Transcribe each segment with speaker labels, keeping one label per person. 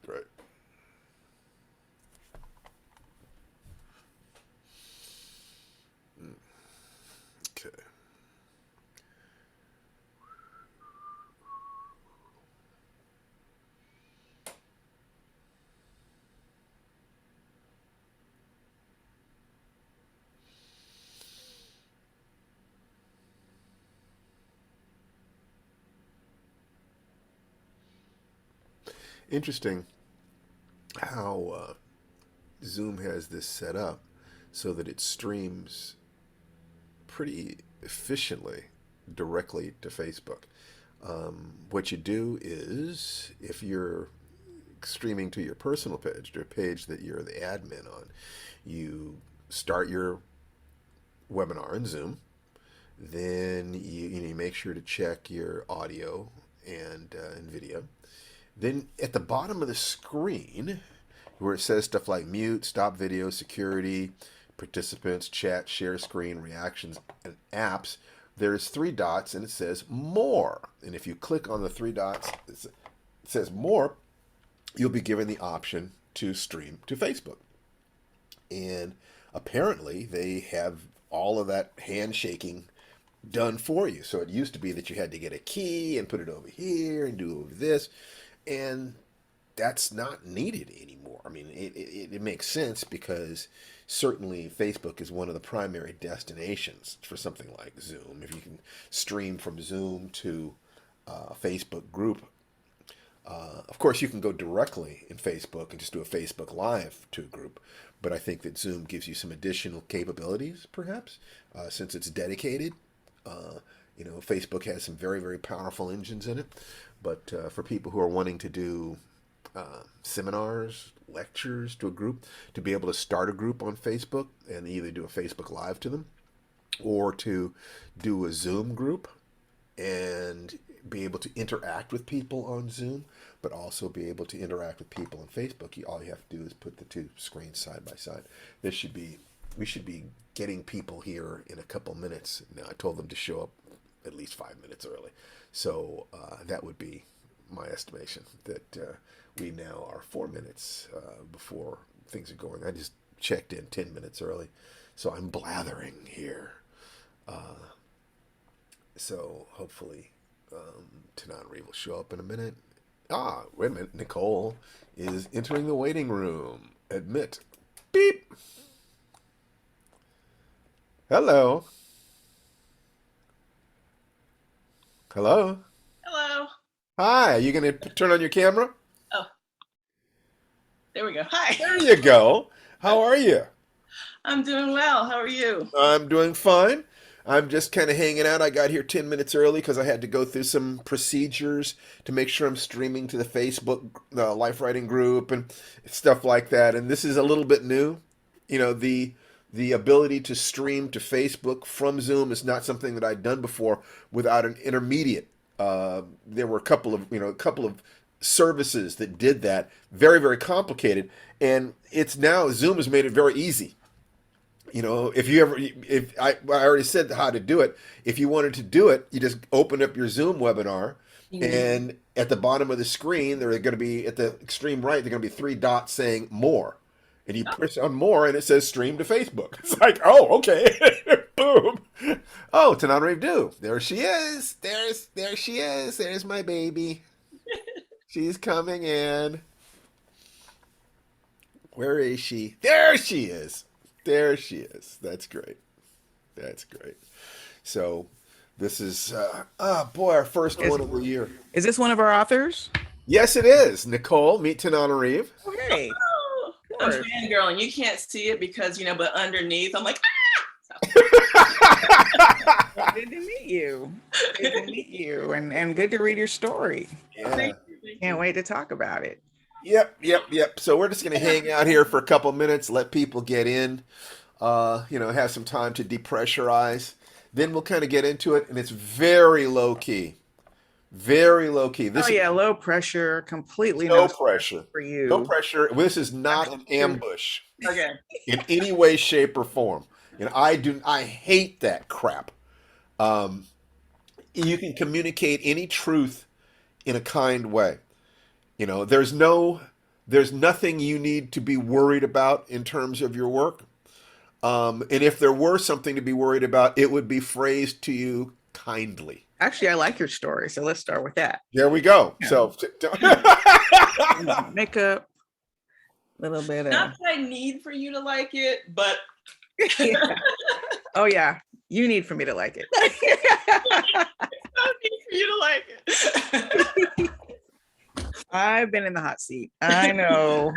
Speaker 1: Great. Okay. Interesting how Zoom has this set up so that it streams pretty efficiently directly to Facebook. What you do is, if you're streaming to your personal page, to a page that you're the admin on, you start your webinar in Zoom. Then you make sure to check your audio and video. Then at the bottom of the screen, where it says stuff like mute, stop video, security, participants, chat, share screen, reactions, and apps, there's three dots and it says more. And if you click on the three dots, it says more, you'll be given the option to stream to Facebook. And apparently they have all of that handshaking done for you. So it used to be that you had to get a key and put it over here and do over this. And that's not needed anymore. I mean, it makes sense because certainly Facebook is one of the primary destinations for something like Zoom. If you can stream from Zoom to a Facebook group, of course, you can go directly in Facebook and just do a Facebook Live to a group. But I think that Zoom gives you some additional capabilities, perhaps, since it's dedicated. Facebook has some very, very powerful engines in it. But for people who are wanting to do seminars, lectures to a group, to be able to start a group on Facebook and either do a Facebook Live to them or to do a Zoom group and be able to interact with people on Zoom, but also be able to interact with people on Facebook. All you have to do is put the two screens side by side. We should be getting people here in a couple minutes. Now, I told them to show up at least 5 minutes early. So that would be my estimation that we now are 4 minutes before things are going. I just checked in 10 minutes early, so I'm blathering here. So hopefully Tanan Reeve will show up in a minute. Wait a minute. Nicole is entering the waiting room. Admit. Beep. Hello. Hello.
Speaker 2: Hello.
Speaker 1: Hi. Are you going to turn on your camera?
Speaker 2: Oh, there we go. Hi.
Speaker 1: There you go. How are you?
Speaker 2: I'm doing well. How are you?
Speaker 1: I'm doing fine. I'm just kind of hanging out. I got here 10 minutes early because I had to go through some procedures to make sure I'm streaming to the Facebook Lifewriting group and stuff like that. And this is a little bit new. The ability to stream to Facebook from Zoom is not something that I'd done before without an intermediate. There were a couple of services that did that. Very, very complicated. And it's now Zoom has made it very easy. If I already said how to do it. If you wanted to do it, you just open up your Zoom webinar, and at the bottom of the screen, there are going to be at the extreme right, there are going to be three dots saying more, and you press on more, and it says stream to Facebook. It's like, oh, okay, boom. Oh, Tananarive do. There she is. There she is. There's my baby. She's coming in. Where is she? There she is. There she is. That's great. That's great. So this is, boy, our first
Speaker 3: Is,
Speaker 1: one of the year.
Speaker 3: is this one of our authors?
Speaker 1: Yes, it is. Nicole, meet Tananarive.
Speaker 3: Okay,
Speaker 2: Oh,
Speaker 3: of
Speaker 2: I'm
Speaker 3: course.
Speaker 2: fangirling. You can't see it because, but underneath, I'm like,
Speaker 3: Well, good to meet you. Good to meet you, and good to read your story.
Speaker 1: Yeah.
Speaker 2: thank you. Thank
Speaker 3: Can't
Speaker 2: you.
Speaker 3: wait to talk about it.
Speaker 1: Yep. So we're just going to hang out here for a couple minutes, let people get in, have some time to depressurize. Then we'll kind of get into it, and it's very low key. Very low key.
Speaker 3: Oh yeah, low pressure, completely
Speaker 1: No
Speaker 3: no
Speaker 1: pressure.
Speaker 3: for
Speaker 1: No
Speaker 3: you.
Speaker 1: pressure. This is not an ambush
Speaker 2: Okay.
Speaker 1: in any way, shape, or form. I hate that crap. Um, you can communicate any truth in a kind way. There's no There's nothing you need to be worried about in terms of your work. And if there were something to be worried about, it would be phrased to you kindly.
Speaker 3: Actually, I like your story, so let's start with that.
Speaker 1: There we go.
Speaker 3: Yeah.
Speaker 1: So,
Speaker 3: Makeup, a little bit of.
Speaker 2: Not that I need for you to like it, but
Speaker 3: Yeah. Oh yeah, you need for me to like it.
Speaker 2: I need for you to like it.
Speaker 3: I've been in the hot seat. I know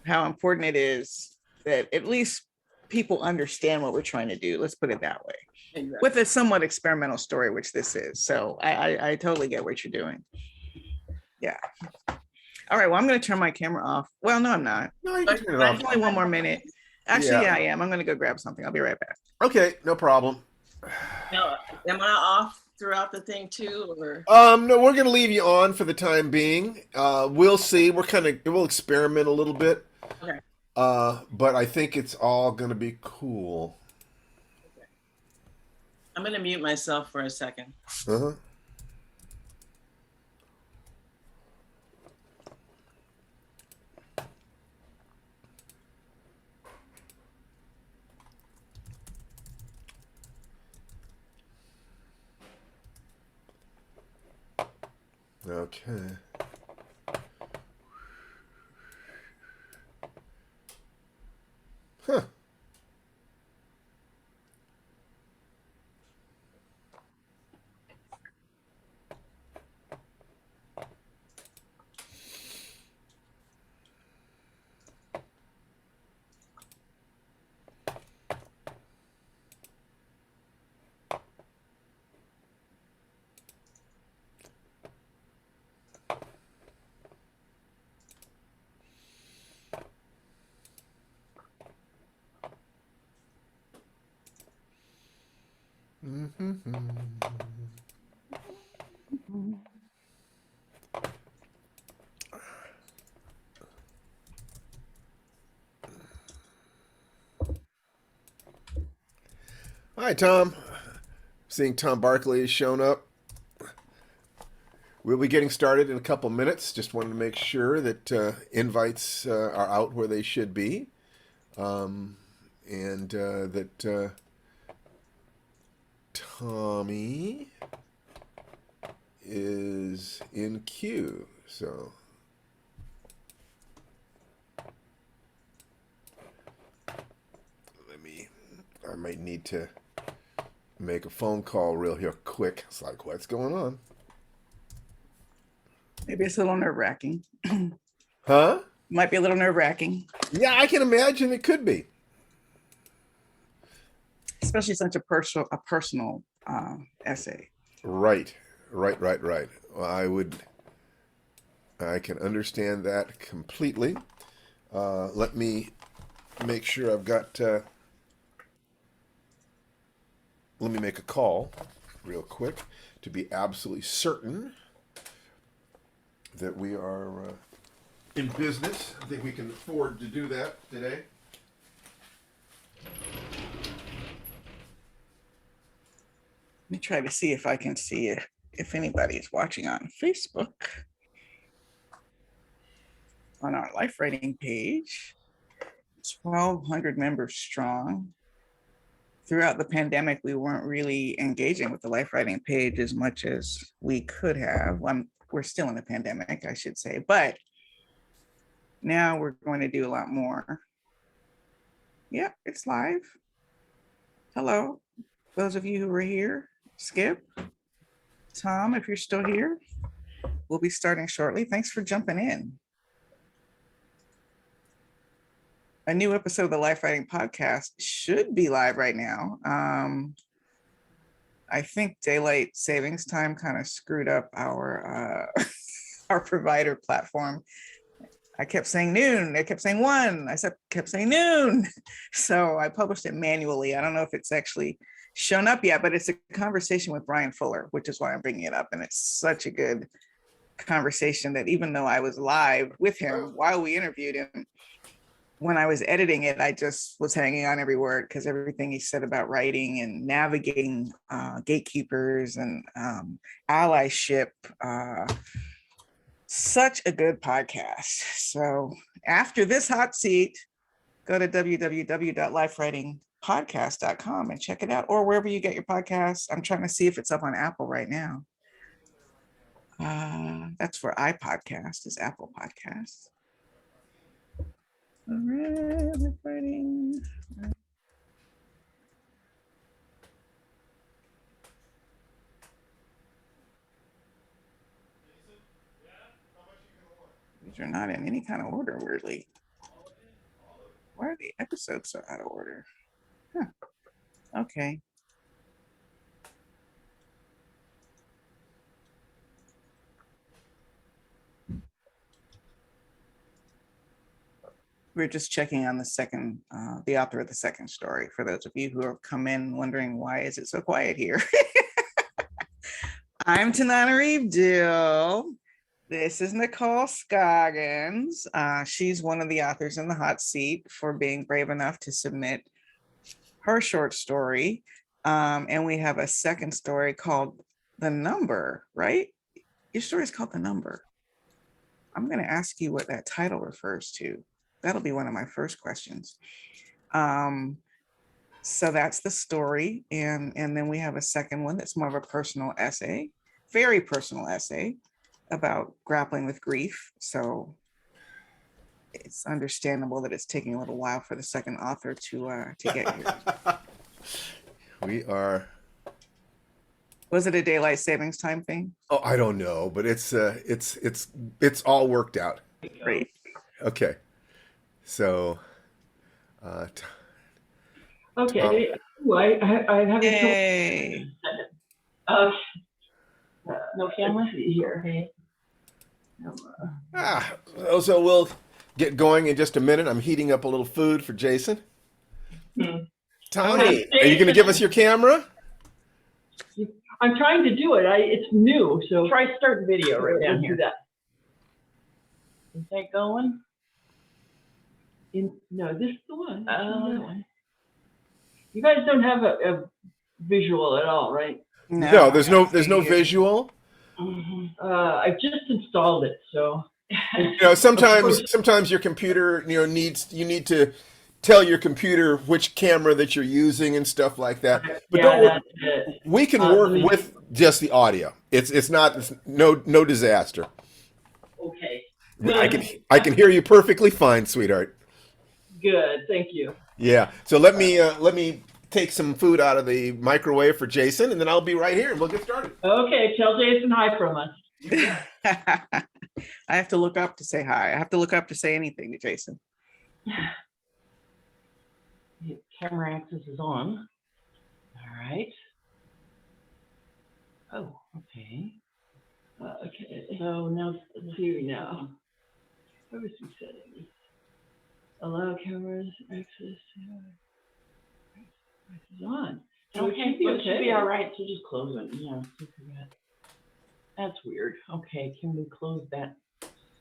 Speaker 3: how important it is that at least people understand what we're trying to do. Let's put it that way.
Speaker 2: Exactly.
Speaker 3: With a somewhat experimental story, which this is. So I totally get what you're doing. Yeah. All right. Well, I'm going to turn my camera off. Well, no, I'm not.
Speaker 1: no, you can turn it
Speaker 3: There's
Speaker 1: off.
Speaker 3: only one more minute. Actually,
Speaker 1: Yeah.
Speaker 3: I am. I'm going to go grab something. I'll be right back.
Speaker 1: Okay, no problem.
Speaker 2: Now, am I off throughout the thing too, or?
Speaker 1: No, we're gonna leave you on for the time being. We'll see. We'll experiment a little bit.
Speaker 2: Okay.
Speaker 1: But I think it's all gonna be cool.
Speaker 2: I'm gonna mute myself for a second.
Speaker 1: Uh-huh. Okay. Huh. Hi, Tom. Seeing Tom Barkley has shown up. We'll be getting started in a couple minutes. Just wanted to make sure that invites are out where they should be, and that Tommy is in queue. So I might need to make a phone call real here quick. It's like, what's going on?
Speaker 3: Maybe it's a little nerve-wracking.
Speaker 1: Huh?
Speaker 3: Might be a little nerve-wracking.
Speaker 1: Yeah, I can imagine it could be.
Speaker 3: Especially such a personal essay.
Speaker 1: Right. Well, I can understand that completely. Let me make sure I've got, let me make a call real quick to be absolutely certain that we are in business. I think we can afford to do that today.
Speaker 3: Let me try to see if I can see if anybody's watching on Facebook. On our Lifewriting page, 1,200 members strong. Throughout the pandemic, we weren't really engaging with the Lifewriting page as much as we could have. We're still in the pandemic, I should say, but now we're going to do a lot more. Yeah, it's live. Hello, those of you who are here. Skip, Tom, if you're still here, we'll be starting shortly. Thanks for jumping in. A new episode of the Lifewriting podcast should be live right now. I think daylight savings time kind of screwed up our our provider platform. I kept saying noon. They kept saying 1. I kept saying noon. So I published it manually. I don't know if it's actually shown up yet, but it's a conversation with Brian Fuller, which is why I'm bringing it up. And it's such a good conversation that even though I was live with him while we interviewed him, when I was editing it, I just was hanging on every word because everything he said about writing and navigating gatekeepers and allyship, Such a good podcast. So after this hot seat, go to www.lifewritingpodcast.com and check it out, or wherever you get your podcasts. I'm trying to see if it's up on Apple right now. That's for iPodcast, is Apple Podcasts. All right, Lifewriting. These are not in any kind of order, weirdly. Why are the episodes so out of order? Huh. Okay. We're just checking on the second, the author of the second story. For those of you who have come in wondering why is it so quiet here. I'm Tanana Reeve-Dill. This is Nicole Scoggins. She's one of the authors in the hot seat for being brave enough to submit her short story. And we have a second story called The Number, right? Your story is called The Number. I'm going to ask you what that title refers to. That'll be one of my first questions. So that's the story. And then we have a second one that's more of a personal essay, very personal essay about grappling with grief. So it's understandable that it's taking a little while for the second author to get here.
Speaker 1: We are.
Speaker 3: Was it a daylight savings time thing?
Speaker 1: Oh, I don't know, but it's all worked out.
Speaker 3: Great.
Speaker 1: Okay, so.
Speaker 2: Okay. Ooh, I have a
Speaker 3: Yay.
Speaker 2: no camera here. Okay.
Speaker 1: So we'll get going in just a minute. I'm heating up a little food for Jason. Tony, are you going to give us your camera?
Speaker 2: I'm trying to do it. It's new, so try start video right down here. Is that going? No, this is the one. You guys don't have a visual at all, right?
Speaker 1: No, there's no visual.
Speaker 2: I just installed it, so.
Speaker 1: Sometimes your computer, you need to tell your computer which camera that you're using and stuff like that. But don't worry, we can work with just the audio. It's no disaster.
Speaker 2: Okay.
Speaker 1: I can hear you perfectly fine, sweetheart.
Speaker 2: Good, thank you.
Speaker 1: Yeah. So let me take some food out of the microwave for Jason, and then I'll be right here and we'll get started.
Speaker 2: Okay, tell Jason hi from us.
Speaker 3: I have to look up to say hi. I have to look up to say anything to Jason.
Speaker 2: Camera access is on. All right. Oh, okay. Okay. So now let's see now. Where was we settings? Allow cameras access. This is on. So it should be all right. So just close it. Yeah. That's weird. Okay, can we close that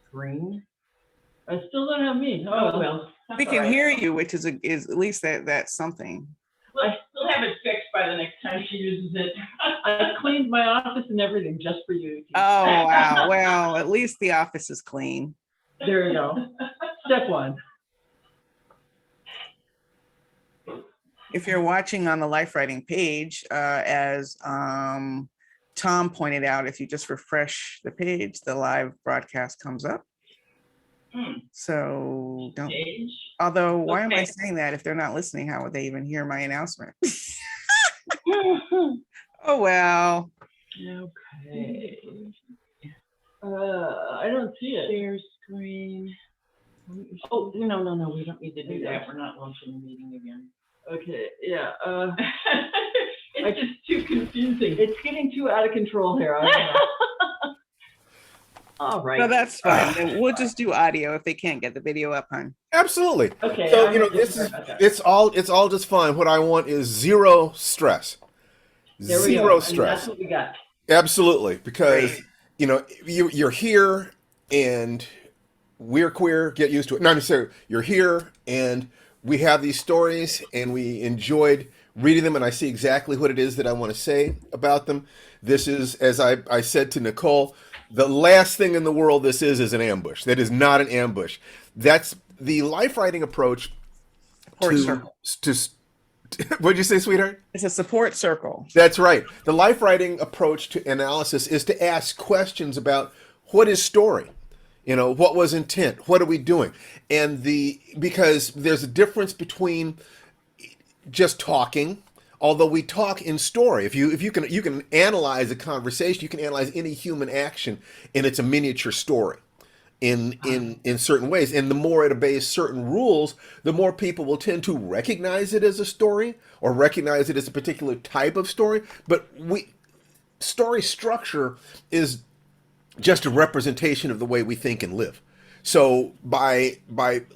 Speaker 2: screen? I still don't have me. Oh well.
Speaker 3: We can hear you, which is at least that's something.
Speaker 2: Well, I still have it fixed by the next time she uses it. I cleaned my office and everything just for you.
Speaker 3: Oh wow. Well, at least the office is clean.
Speaker 2: There you go. Step one.
Speaker 3: If you're watching on the Lifewriting page, as Tom pointed out, if you just refresh the page, the live broadcast comes up. So don't. Although, why am I saying that? If they're not listening, how would they even hear my announcement? Oh well.
Speaker 2: Okay. I don't see it. Share screen. Oh no, we don't need to do that. We're not launching the meeting again. Okay, yeah. It's just too confusing. It's getting too out of control here. I don't know. All right.
Speaker 3: No, that's fine. Then we'll just do audio if they can't get the video up, hon.
Speaker 1: Absolutely.
Speaker 2: Okay.
Speaker 1: So it's all just fine. What I want is zero stress. Zero stress.
Speaker 2: That's what we got.
Speaker 1: Absolutely, because you're here and we're queer. Get used to it. Not necessarily. You're here and we have these stories and we enjoyed reading them, and I see exactly what it is that I want to say about them. This is, as I said to Nicole, The last thing in the world this is an ambush. That is not an ambush. That's the life writing approach
Speaker 3: Support
Speaker 1: to
Speaker 3: circle.
Speaker 1: to. What'd you say, sweetheart?
Speaker 3: It's a support circle.
Speaker 1: That's right. The life writing approach to analysis is to ask questions about what is story, what was intent, what are we doing, and because there's a difference between just talking. Although we talk in story, if you can analyze a conversation, you can analyze any human action, and it's a miniature story in certain ways. And the more it obeys certain rules, the more people will tend to recognize it as a story or recognize it as a particular type of story. But story structure is just a representation of the way we think and live. So by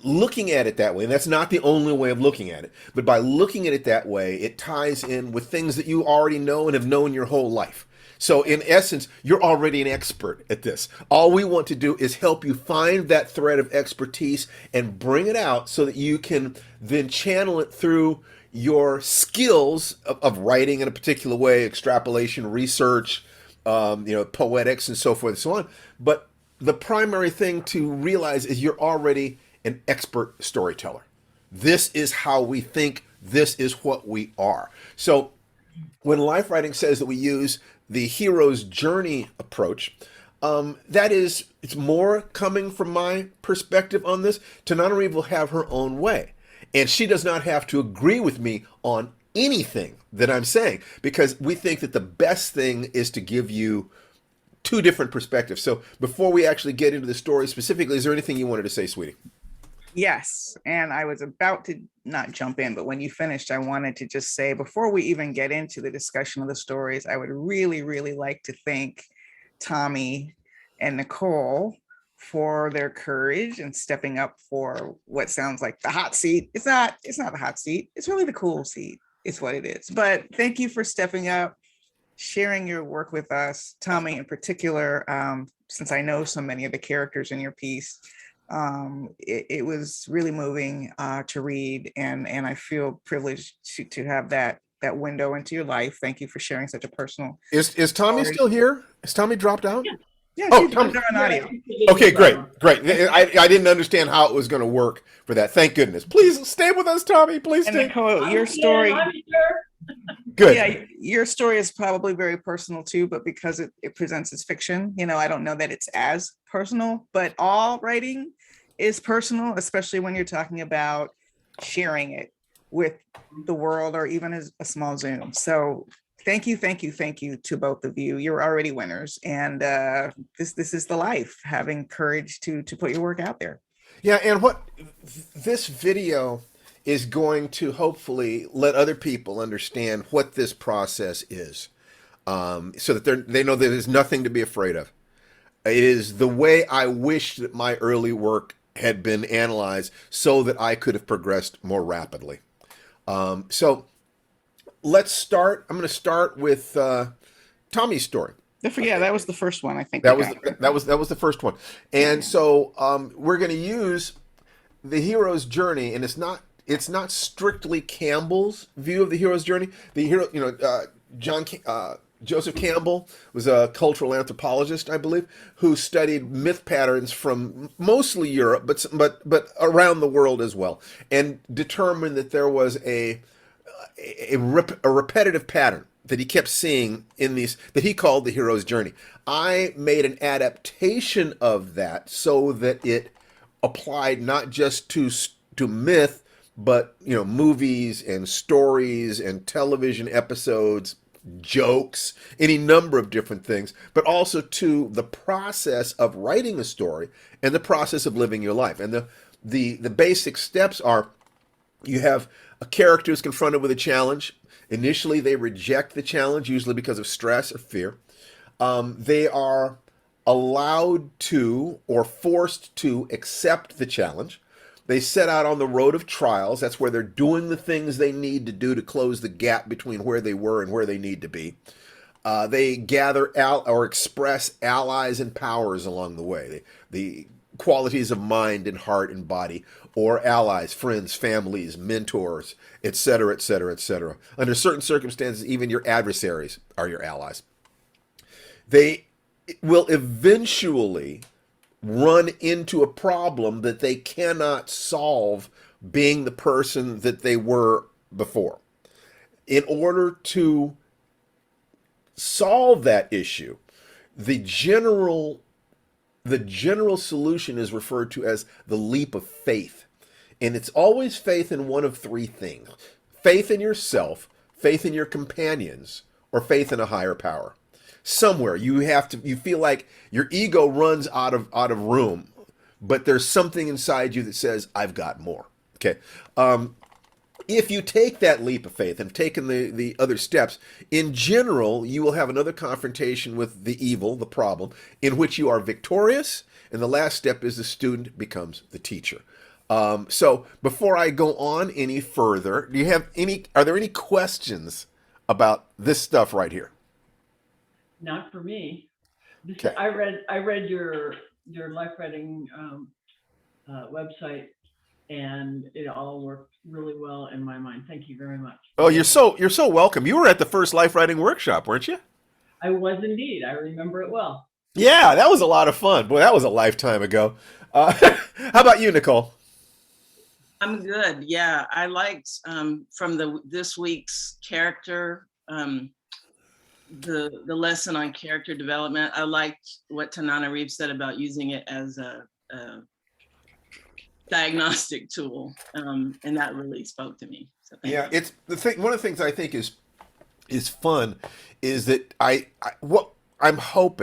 Speaker 1: looking at it that way, and that's not the only way of looking at it, but by looking at it that way, it ties in with things that you already know and have known your whole life. So in essence, you're already an expert at this. All we want to do is help you find that thread of expertise and bring it out so that you can then channel it through your skills of writing in a particular way, extrapolation, research, poetics, and so forth and so on. But the primary thing to realize is you're already an expert storyteller. This is how we think. This is what we are. So when life writing says that we use the hero's journey approach, it's more coming from my perspective on this. Tananarive will have her own way, and she does not have to agree with me on anything that I'm saying, because we think that the best thing is to give you two different perspectives. So before we actually get into the story specifically, is there anything you wanted to say, sweetie?
Speaker 3: Yes. And I was about to not jump in, but when you finished, I wanted to just say, before we even get into the discussion of the stories, I would really, really like to thank Tommy and Nicole for their courage and stepping up for what sounds like the hot seat. It's not the hot seat. It's really the cool seat. It's what it is. But thank you for stepping up, sharing your work with us, Tommy in particular, since I know so many of the characters in your piece. It was really moving to read, and I feel privileged to have that window into your life. Thank you for sharing such a personal.
Speaker 1: Is Tommy still here? Has Tommy dropped out?
Speaker 3: Yeah,
Speaker 1: Oh,
Speaker 3: she's
Speaker 1: Tommy.
Speaker 3: on audio.
Speaker 1: Okay, great. I didn't understand how it was going to work for that. Thank goodness. Please stay with us, Tommy. Please
Speaker 3: And
Speaker 1: stay.
Speaker 3: Nicole, your story.
Speaker 1: Good.
Speaker 3: Yeah, your story is probably very personal too, but because it presents as fiction, I don't know that it's as personal, but all writing is personal, especially when you're talking about sharing it with the world or even as a small Zoom. So thank you to both of you. You're already winners. And this is the life, having courage to put your work out there.
Speaker 1: Yeah, and what this video is going to hopefully let other people understand what this process is, so that they know that there's nothing to be afraid of. It is the way I wish that my early work had been analyzed so that I could have progressed more rapidly. So let's start. I'm going to start with Tommy's story.
Speaker 3: Yeah, that was the first one, I think.
Speaker 1: That was the first one. And so we're going to use the hero's journey, and it's not strictly Campbell's view of the hero's journey. The hero, Joseph Campbell was a cultural anthropologist, I believe, who studied myth patterns from mostly Europe, but around the world as well, and determined that there was a repetitive pattern that he kept seeing in these, that he called the hero's journey. I made an adaptation of that so that it applied not just to myth, but movies and stories and television episodes, jokes, any number of different things, but also to the process of writing a story and the process of living your life. And the basic steps are: you have a character who's confronted with a challenge. Initially, they reject the challenge, usually because of stress or fear. They are allowed to or forced to accept the challenge. They set out on the road of trials. That's where they're doing the things they need to do to close the gap between where they were and where they need to be. They gather or express allies and powers along the way. The qualities of mind and heart and body, or allies, friends, families, mentors, etc., etc., etc. Under certain circumstances, even your adversaries are your allies. They will eventually run into a problem that they cannot solve being the person that they were before. In order to solve that issue, the general the general solution is referred to as the leap of faith. And it's always faith in one of three things: faith in yourself, faith in your companions, or faith in a higher power. Somewhere you feel like your ego runs out of room, but there's something inside you that says, I've got more. Okay. If you take that leap of faith and taken the other steps, in general, you will have another confrontation with the evil, the problem, in which you are victorious. And the last step is the student becomes the teacher. So before I go on any further, are there any questions about this stuff right here?
Speaker 2: Not for me.
Speaker 1: Okay.
Speaker 2: I read your life writing website, and it all worked really well in my mind. Thank you very much.
Speaker 1: Oh, you're so welcome. You were at the first life writing workshop, weren't you?
Speaker 2: I was indeed. I remember it well.
Speaker 1: Yeah, that was a lot of fun. Boy, that was a lifetime ago. How about you, Nicole?
Speaker 4: I'm good. Yeah, I liked from this week's character, the lesson on character development. I liked what Tanana Reeves said about using it as a diagnostic tool, and that really spoke to me. So
Speaker 1: Yeah, it's the thing. One of the things I think is fun is that what I hope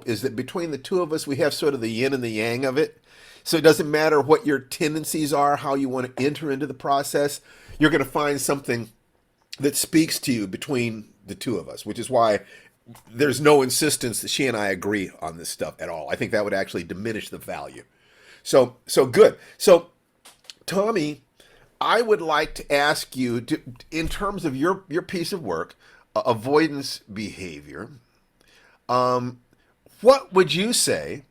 Speaker 1: is that between the two of us, we have sort of the yin and the yang of it. So it doesn't matter what your tendencies are, how you want to enter into the process, you're going to find something that speaks to you between the two of us, which is why there's no insistence that she and I agree on this stuff at all. I think that would actually diminish the value. So good. So, Tommy, I would like to ask you to, in terms of your piece of work, avoidance behavior. What would you say?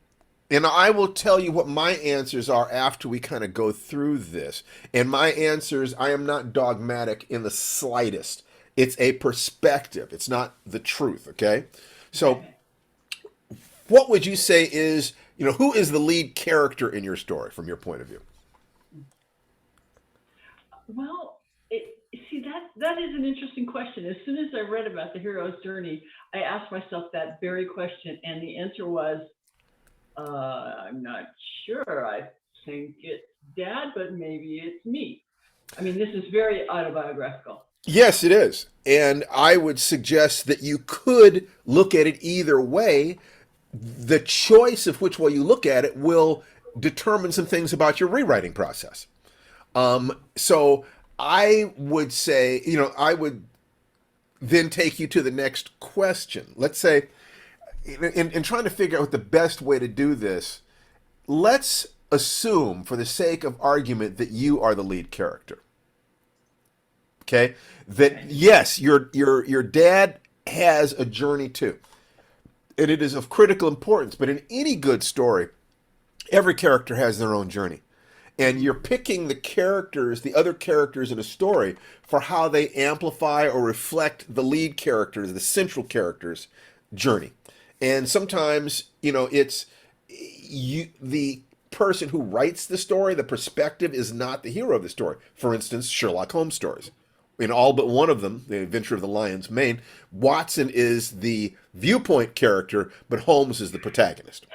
Speaker 1: And I will tell you what my answers are after we kind of go through this. And my answers, I am not dogmatic in the slightest. It's a perspective. It's not the truth, okay? So what would you say is, who is the lead character in your story from your point of view?
Speaker 2: Well, that is an interesting question. As soon as I read about the hero's journey, I asked myself that very question, and the answer was, I'm not sure. I think it's Dad, but maybe it's me. I mean, this is very autobiographical.
Speaker 1: Yes, it is. And I would suggest that you could look at it either way. The choice of which way you look at it will determine some things about your rewriting process. So I would say, I would then take you to the next question. Let's say, in trying to figure out what the best way to do this, let's assume, for the sake of argument, that you are the lead character. Okay? That yes, your dad has a journey too. And it is of critical importance, but in any good story, every character has their own journey. And you're picking the other characters in a story, for how they amplify or reflect the lead characters, the central character's journey. And sometimes, it's the person who writes the story, the perspective is not the hero of the story. For instance, Sherlock Holmes stories. In all but one of them, The Adventure of the Lion's Mane, Watson is the viewpoint character, but Holmes is the protagonist.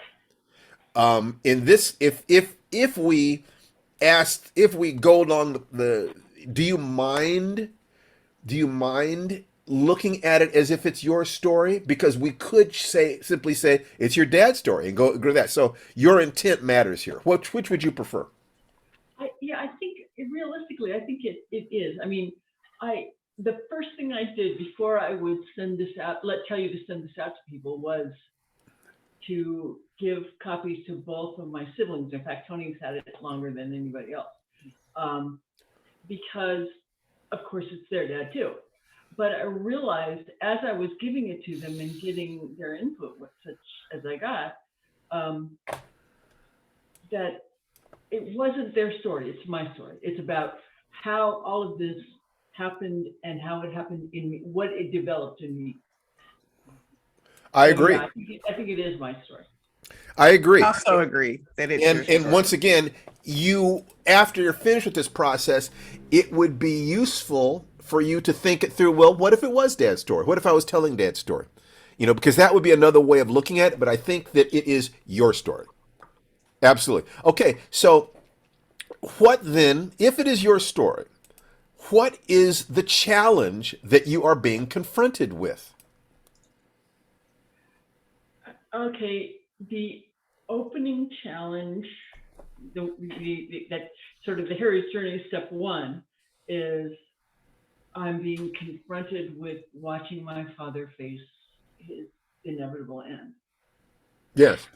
Speaker 1: In this, if we go along do you mind looking at it as if it's your story? Because we could simply say it's your dad's story and go to that. So your intent matters here. Which would you prefer?
Speaker 2: I think realistically, I think it is. I mean, the first thing I did before I would tell you to send this out to people, was to give copies to both of my siblings. In fact, Tony's had it longer than anybody else, because of course it's their dad too. But I realized as I was giving it to them and getting their input, such as I got, that it wasn't their story, it's my story. It's about how all of this happened and how it happened in me, what it developed in me.
Speaker 1: I
Speaker 2: So,
Speaker 1: agree.
Speaker 2: yeah, I think it is my story.
Speaker 1: I agree.
Speaker 3: Also agree that it's your
Speaker 1: And
Speaker 3: story.
Speaker 1: once again, you, after you're finished with this process, it would be useful for you to think it through. Well, what if it was Dad's story? What if I was telling Dad's story? You know, because that would be another way of looking at it. But I think that it is your story. Absolutely. Okay, so what then, if it is your story, what is the challenge that you are being confronted with?
Speaker 2: Okay, the opening challenge, that sort of the hero's journey step one is I'm being confronted with watching my father face his inevitable end.
Speaker 1: Yes.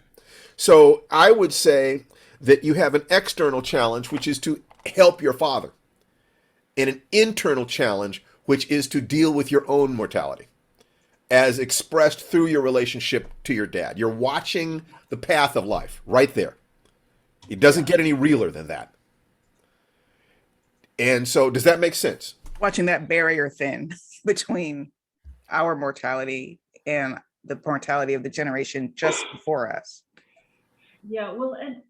Speaker 1: So I would say that you have an external challenge, which is to help your father, and an internal challenge, which is to deal with your own mortality as expressed through your relationship to your dad. You're watching the path of life right there. It doesn't get any realer than that. And so, does that make sense?
Speaker 3: Watching that barrier thin between our mortality and the mortality of the generation just before us.
Speaker 2: Yeah, well, and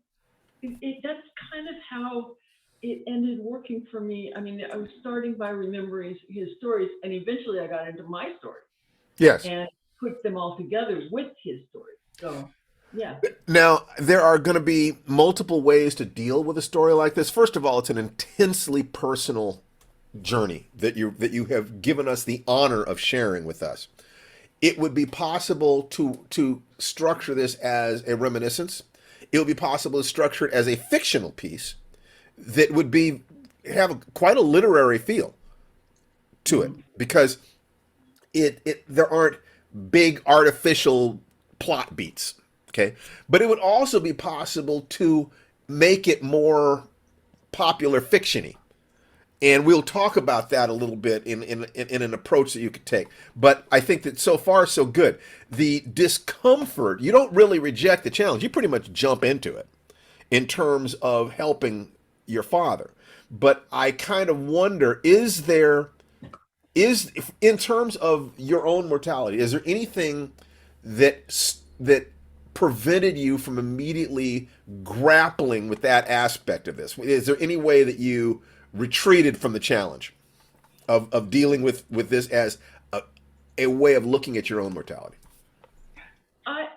Speaker 2: that's kind of how it ended working for me. I mean, I was starting by remembering his stories, and eventually I got into my story
Speaker 1: Yes.
Speaker 2: and put them all together with his story. So, yeah.
Speaker 1: Now, there are going to be multiple ways to deal with a story like this. First of all, it's an intensely personal journey that you have given us the honor of sharing with us. It would be possible to structure this as a reminiscence. It would be possible to structure it as a fictional piece that would be have quite a literary feel to it, because it there aren't big artificial plot beats. Okay, but it would also be possible to make it more popular fictiony, and we'll talk about that a little bit in an approach that you could take. But I think that so far so good. The discomfort, you don't really reject the challenge, you pretty much jump into it in terms of helping your father. But I kind of wonder, is in terms of your own mortality, is there anything that prevented you from immediately grappling with that aspect of this? Is there any way that you retreated from the challenge of dealing with this as a way of looking at your own mortality?
Speaker 2: I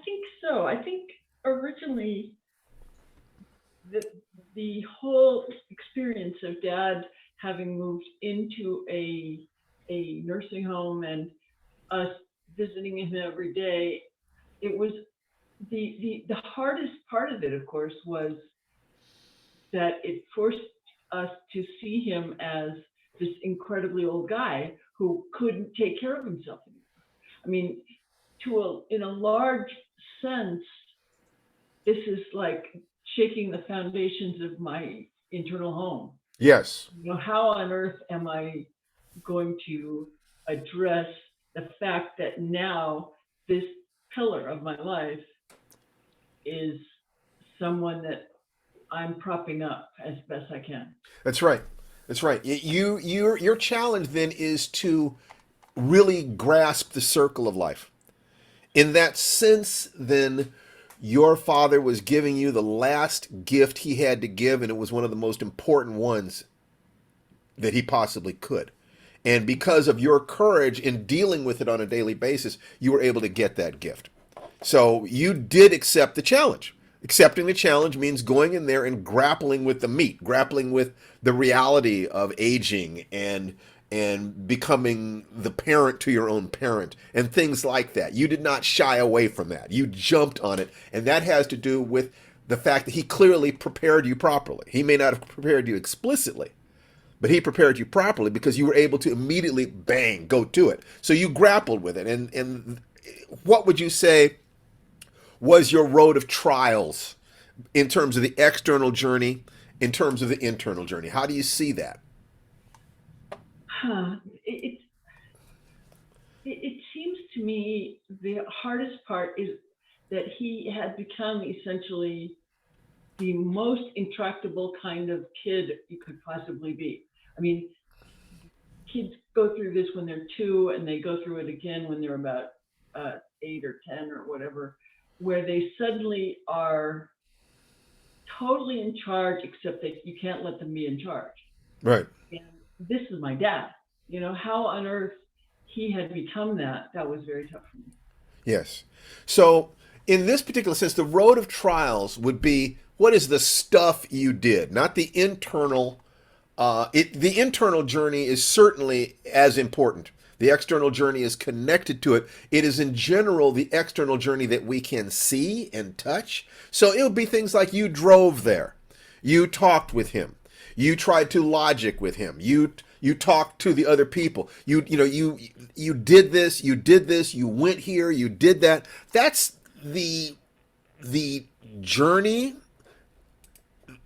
Speaker 2: think so. I think originally the whole experience of Dad having moved into a nursing home and us visiting him every day, it was the hardest part of it, of course, was that it forced us to see him as this incredibly old guy who couldn't take care of himself anymore. I mean, in a large sense, this is like shaking the foundations of my internal home.
Speaker 1: Yes.
Speaker 2: You know, how on earth am I going to address the fact that now this pillar of my life is someone that I'm propping up as best I can?
Speaker 1: That's right. That's right. Your challenge then is to really grasp the circle of life. In that sense, then, your father was giving you the last gift he had to give, and it was one of the most important ones that he possibly could. And because of your courage in dealing with it on a daily basis, you were able to get that gift. So you did accept the challenge. Accepting the challenge means going in there and grappling with the meat, grappling with the reality of aging and becoming the parent to your own parent and things like that. You did not shy away from that. You jumped on it, and that has to do with the fact that he clearly prepared you properly. He may not have prepared you explicitly, but he prepared you properly because you were able to immediately, bang, go to it. So you grappled with it. And what would you say was your road of trials in terms of the external journey, in terms of the internal journey? How do you see that?
Speaker 2: It seems to me the hardest part is that he had become essentially the most intractable kind of kid you could possibly be. I mean, kids go through this when they're 2, and they go through it again when they're about 8 or 10 or whatever, where they suddenly are totally in charge, except that you can't let them be in charge.
Speaker 1: Right.
Speaker 2: And this is my dad. How on earth he had become that was very tough for me.
Speaker 1: Yes. So, in this particular sense, the road of trials would be what is the stuff you did, not the internal. The internal journey is certainly as important. The external journey is connected to it. It is in general the external journey that we can see and touch. So it would be things like you drove there, you talked with him, you tried to logic with him, you talked to the other people, you did this, you went here, you did that. That's the journey,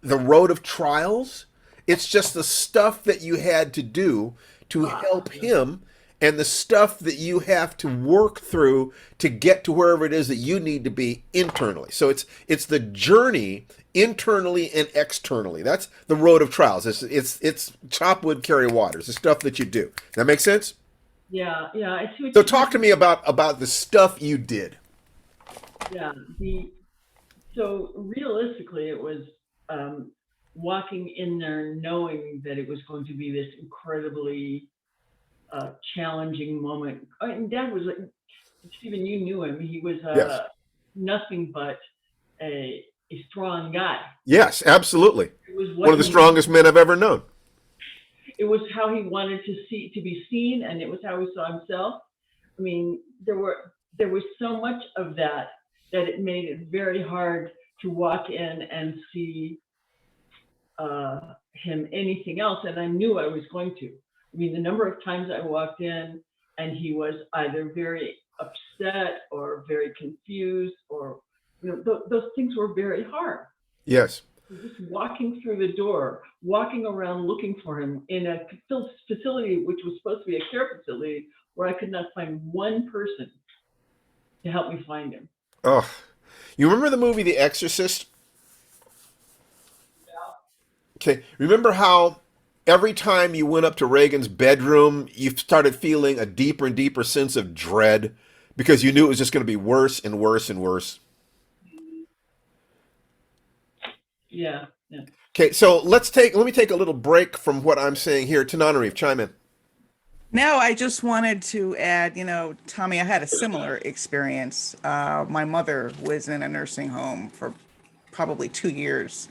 Speaker 1: the road of trials. It's just the stuff that you had to do to help him, and the stuff that you have to work through to get to wherever it is that you need to be internally. So it's the journey internally and externally. That's the road of trials. It's chop wood, carry water. It's the stuff that you do. That make sense?
Speaker 2: Yeah, I see what
Speaker 1: So
Speaker 2: you
Speaker 1: talk to me about the stuff you did.
Speaker 2: Yeah, so realistically, it was walking in there knowing that it was going to be this incredibly challenging moment. And Dad was like, Stephen, you knew him. He was
Speaker 1: Yes.
Speaker 2: nothing but a strong guy.
Speaker 1: Yes, absolutely.
Speaker 2: It was
Speaker 1: One of the strongest men I've ever known.
Speaker 2: It was how he wanted to be seen, and it was how he saw himself. I mean, there was so much of that it made it very hard to walk in and see him anything else, and I knew I was going to. I mean, the number of times I walked in and he was either very upset or very confused, or those things were very hard.
Speaker 1: Yes.
Speaker 2: Just walking through the door, walking around looking for him in a facility which was supposed to be a care facility, where I could not find one person to help me find him.
Speaker 1: Oh, you remember the movie The Exorcist? Okay. Remember how every time you went up to Reagan's bedroom, you started feeling a deeper and deeper sense of dread because you knew it was just going to be worse and worse and worse?
Speaker 2: Yeah.
Speaker 1: Okay, so let me take a little break from what I'm saying here. Tananarive, chime in.
Speaker 3: No, I just wanted to add, Tommy, I had a similar experience. My mother was in a nursing home for probably 2 years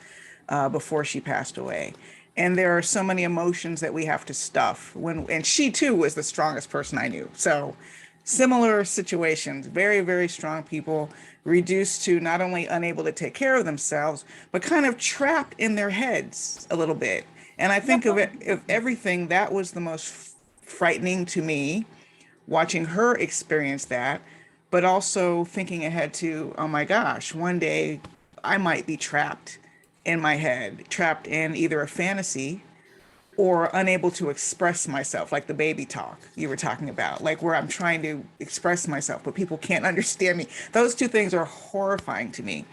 Speaker 3: before she passed away. And there are so many emotions that we have to stuff and she too was the strongest person I knew. So similar situations, very, very strong people, reduced to not only unable to take care of themselves, but kind of trapped in their heads a little bit. And I think of everything, that was the most frightening to me, watching her experience that, but also thinking ahead to, oh my gosh, one day I might be trapped in my head, trapped in either a fantasy or unable to express myself, like the baby talk you were talking about, like where I'm trying to express myself, but people can't understand me. Those two things are horrifying to me.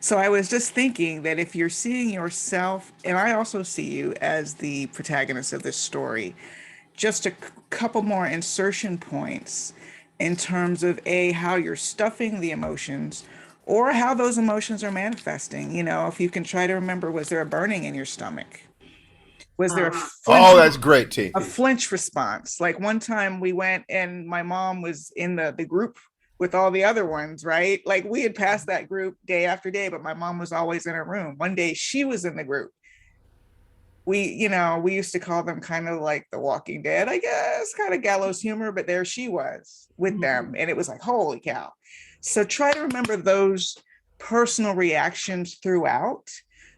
Speaker 3: So I was just thinking that if you're seeing yourself, and I also see you as the protagonist of this story, just a couple more insertion points in terms of how you're stuffing the emotions or how those emotions are manifesting. If you can try to remember, was there a burning in your stomach? Was there
Speaker 1: Oh, that's great, T.
Speaker 3: a flinch response? Like one time we went and my mom was in the group with all the other ones, right? Like we had passed that group day after day, but my mom was always in her room. One day she was in the group. We used to call them kind of like the Walking Dead, I guess, kind of gallows humor, but there she was with them. And it was like, holy cow. So try to remember those personal reactions throughout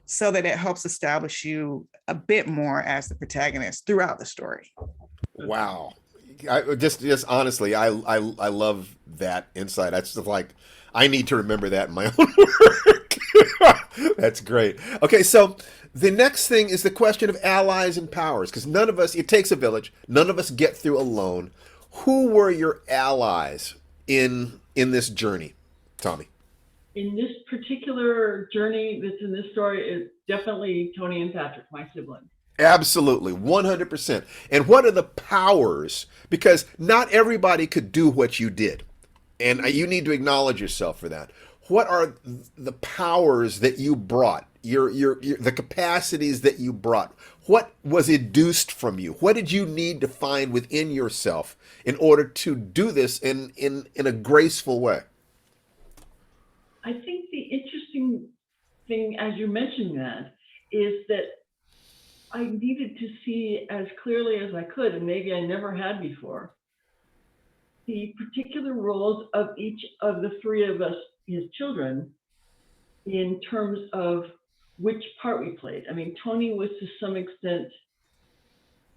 Speaker 3: so that it helps establish you a bit more as the protagonist throughout the story.
Speaker 1: Wow. Just honestly, I love that insight. That's just like, I need to remember that in my own work. That's great. Okay, so the next thing is the question of allies and powers, because none of us, it takes a village, none of us get through alone. Who were your allies in this journey, Tommy?
Speaker 2: In this particular journey that's in this story, is definitely Tony and Patrick, my siblings.
Speaker 1: Absolutely, 100%. And what are the powers? Because not everybody could do what you did. and you need to acknowledge yourself for that. What are the powers that you brought? The capacities that you brought. What was educed from you? What did you need to find within yourself in order to do this in a graceful way?
Speaker 2: I think the interesting thing, as you mentioned that, is that I needed to see as clearly as I could, and maybe I never had before, the particular roles of each of the three of us, his children, in terms of which part we played. I mean, Tony was to some extent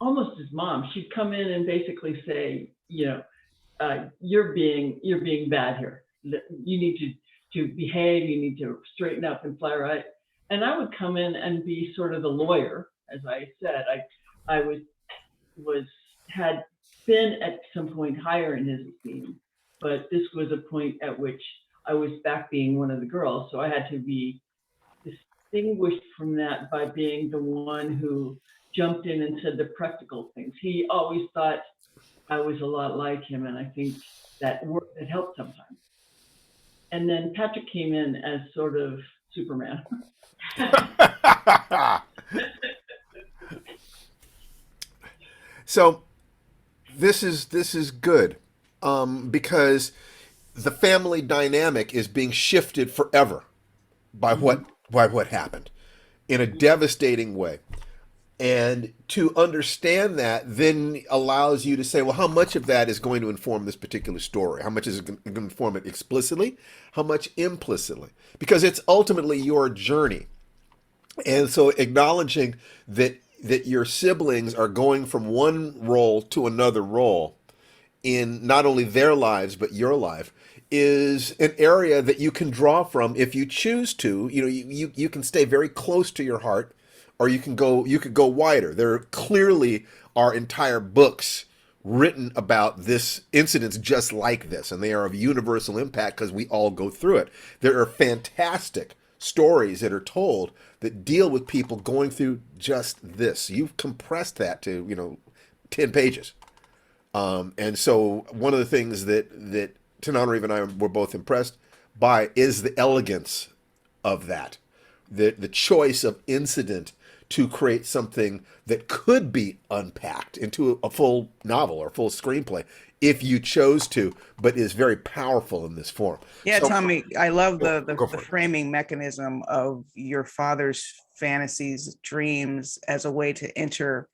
Speaker 2: almost his mom. She'd come in and basically say, you're being bad here. You need to behave. You need to straighten up and fly right. And I would come in and be sort of the lawyer, as I said. I had been at some point higher in his esteem, but this was a point at which I was back being one of the girls. So I had to be distinguished from that by being the one who jumped in and said the practical things. He always thought I was a lot like him, and I think that worked. It helped sometimes. And then Patrick came in as sort of Superman.
Speaker 1: So this is good, because the family dynamic is being shifted forever by what happened in a devastating way. And to understand that then allows you to say, well, how much of that is going to inform this particular story? How much is it going to inform it explicitly? How much implicitly? Because it's ultimately your journey. And so acknowledging that your siblings are going from one role to another role in not only their lives but your life is an area that you can draw from if you choose to. You can stay very close to your heart, or you could go wider. There clearly are entire books written about this incidents just like this, and they are of universal impact because we all go through it. There are fantastic stories that are told that deal with people going through just this. You've compressed that to 10 pages. And so one of the things that Tananarive and I were both impressed by is the elegance of that, the choice of incident to create something that could be unpacked into a full novel or full screenplay if you chose to, but is very powerful in this form.
Speaker 3: Yeah,
Speaker 1: So,
Speaker 3: Tommy, I love the
Speaker 1: go for it.
Speaker 3: framing mechanism of your father's fantasies, dreams as a way to enter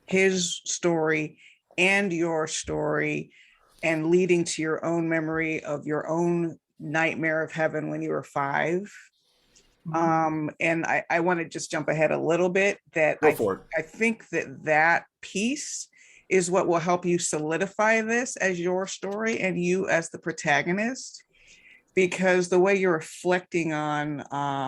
Speaker 3: his story and your story, and leading to your own memory of your own nightmare of heaven when you were 5. And I want to just jump ahead a little bit, that
Speaker 1: Go for it.
Speaker 3: I think that piece is what will help you solidify this as your story and you as the protagonist, because the way you're reflecting on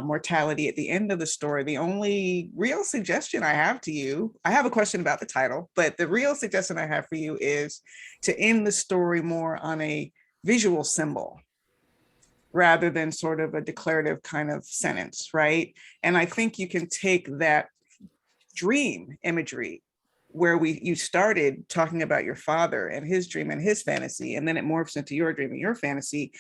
Speaker 3: mortality at the end of the story, the only real suggestion I have to you, I have a question about the title, but the real suggestion I have for you is to end the story more on a visual symbol rather than sort of a declarative kind of sentence, right? And I think you can take that dream imagery where you started talking about your father and his dream and his fantasy, and then it morphs into your dream and your fantasy,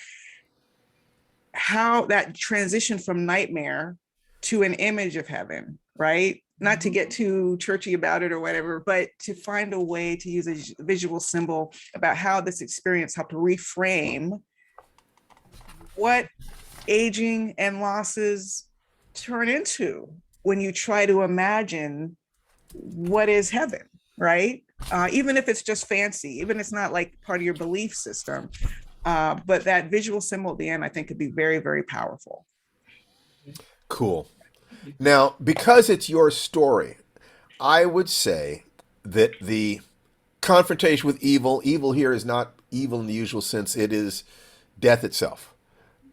Speaker 3: how that transition from nightmare to an image of heaven, right? Not to get too churchy about it or whatever, but to find a way to use a visual symbol about how this experience helped reframe what aging and losses turn into when you try to imagine what is heaven, right? Even if it's just fancy, even if it's not like part of your belief system, but that visual symbol at the end, I think, could be very, very powerful.
Speaker 1: Cool. Now, because it's your story, I would say that the confrontation with evil here is not evil in the usual sense. It is death itself.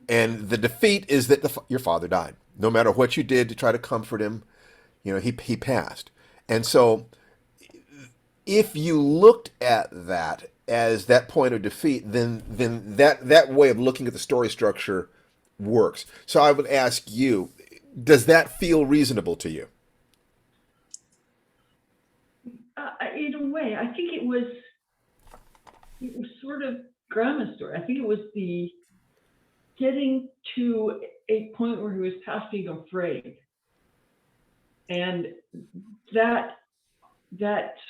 Speaker 1: And the defeat is that your father died. No matter what you did to try to comfort him, he passed. And so if you looked at that as that point of defeat, then that way of looking at the story structure works. So I would ask you, does that feel reasonable to you?
Speaker 2: In a way, I think it was sort of grandma's story. I think it was the getting to a point where he was past being afraid. And that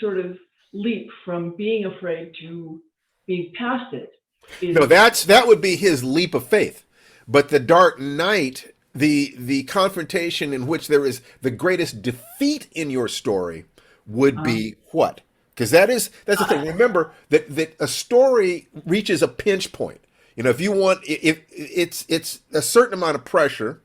Speaker 2: sort of leap from being afraid to being past it is
Speaker 1: No, that would be his leap of faith. But the Dark Knight, the confrontation in which there is the greatest defeat in your story would be what? Because that's the thing. Remember that a story reaches a pinch point. You know, if you want, if it's a certain amount of pressure,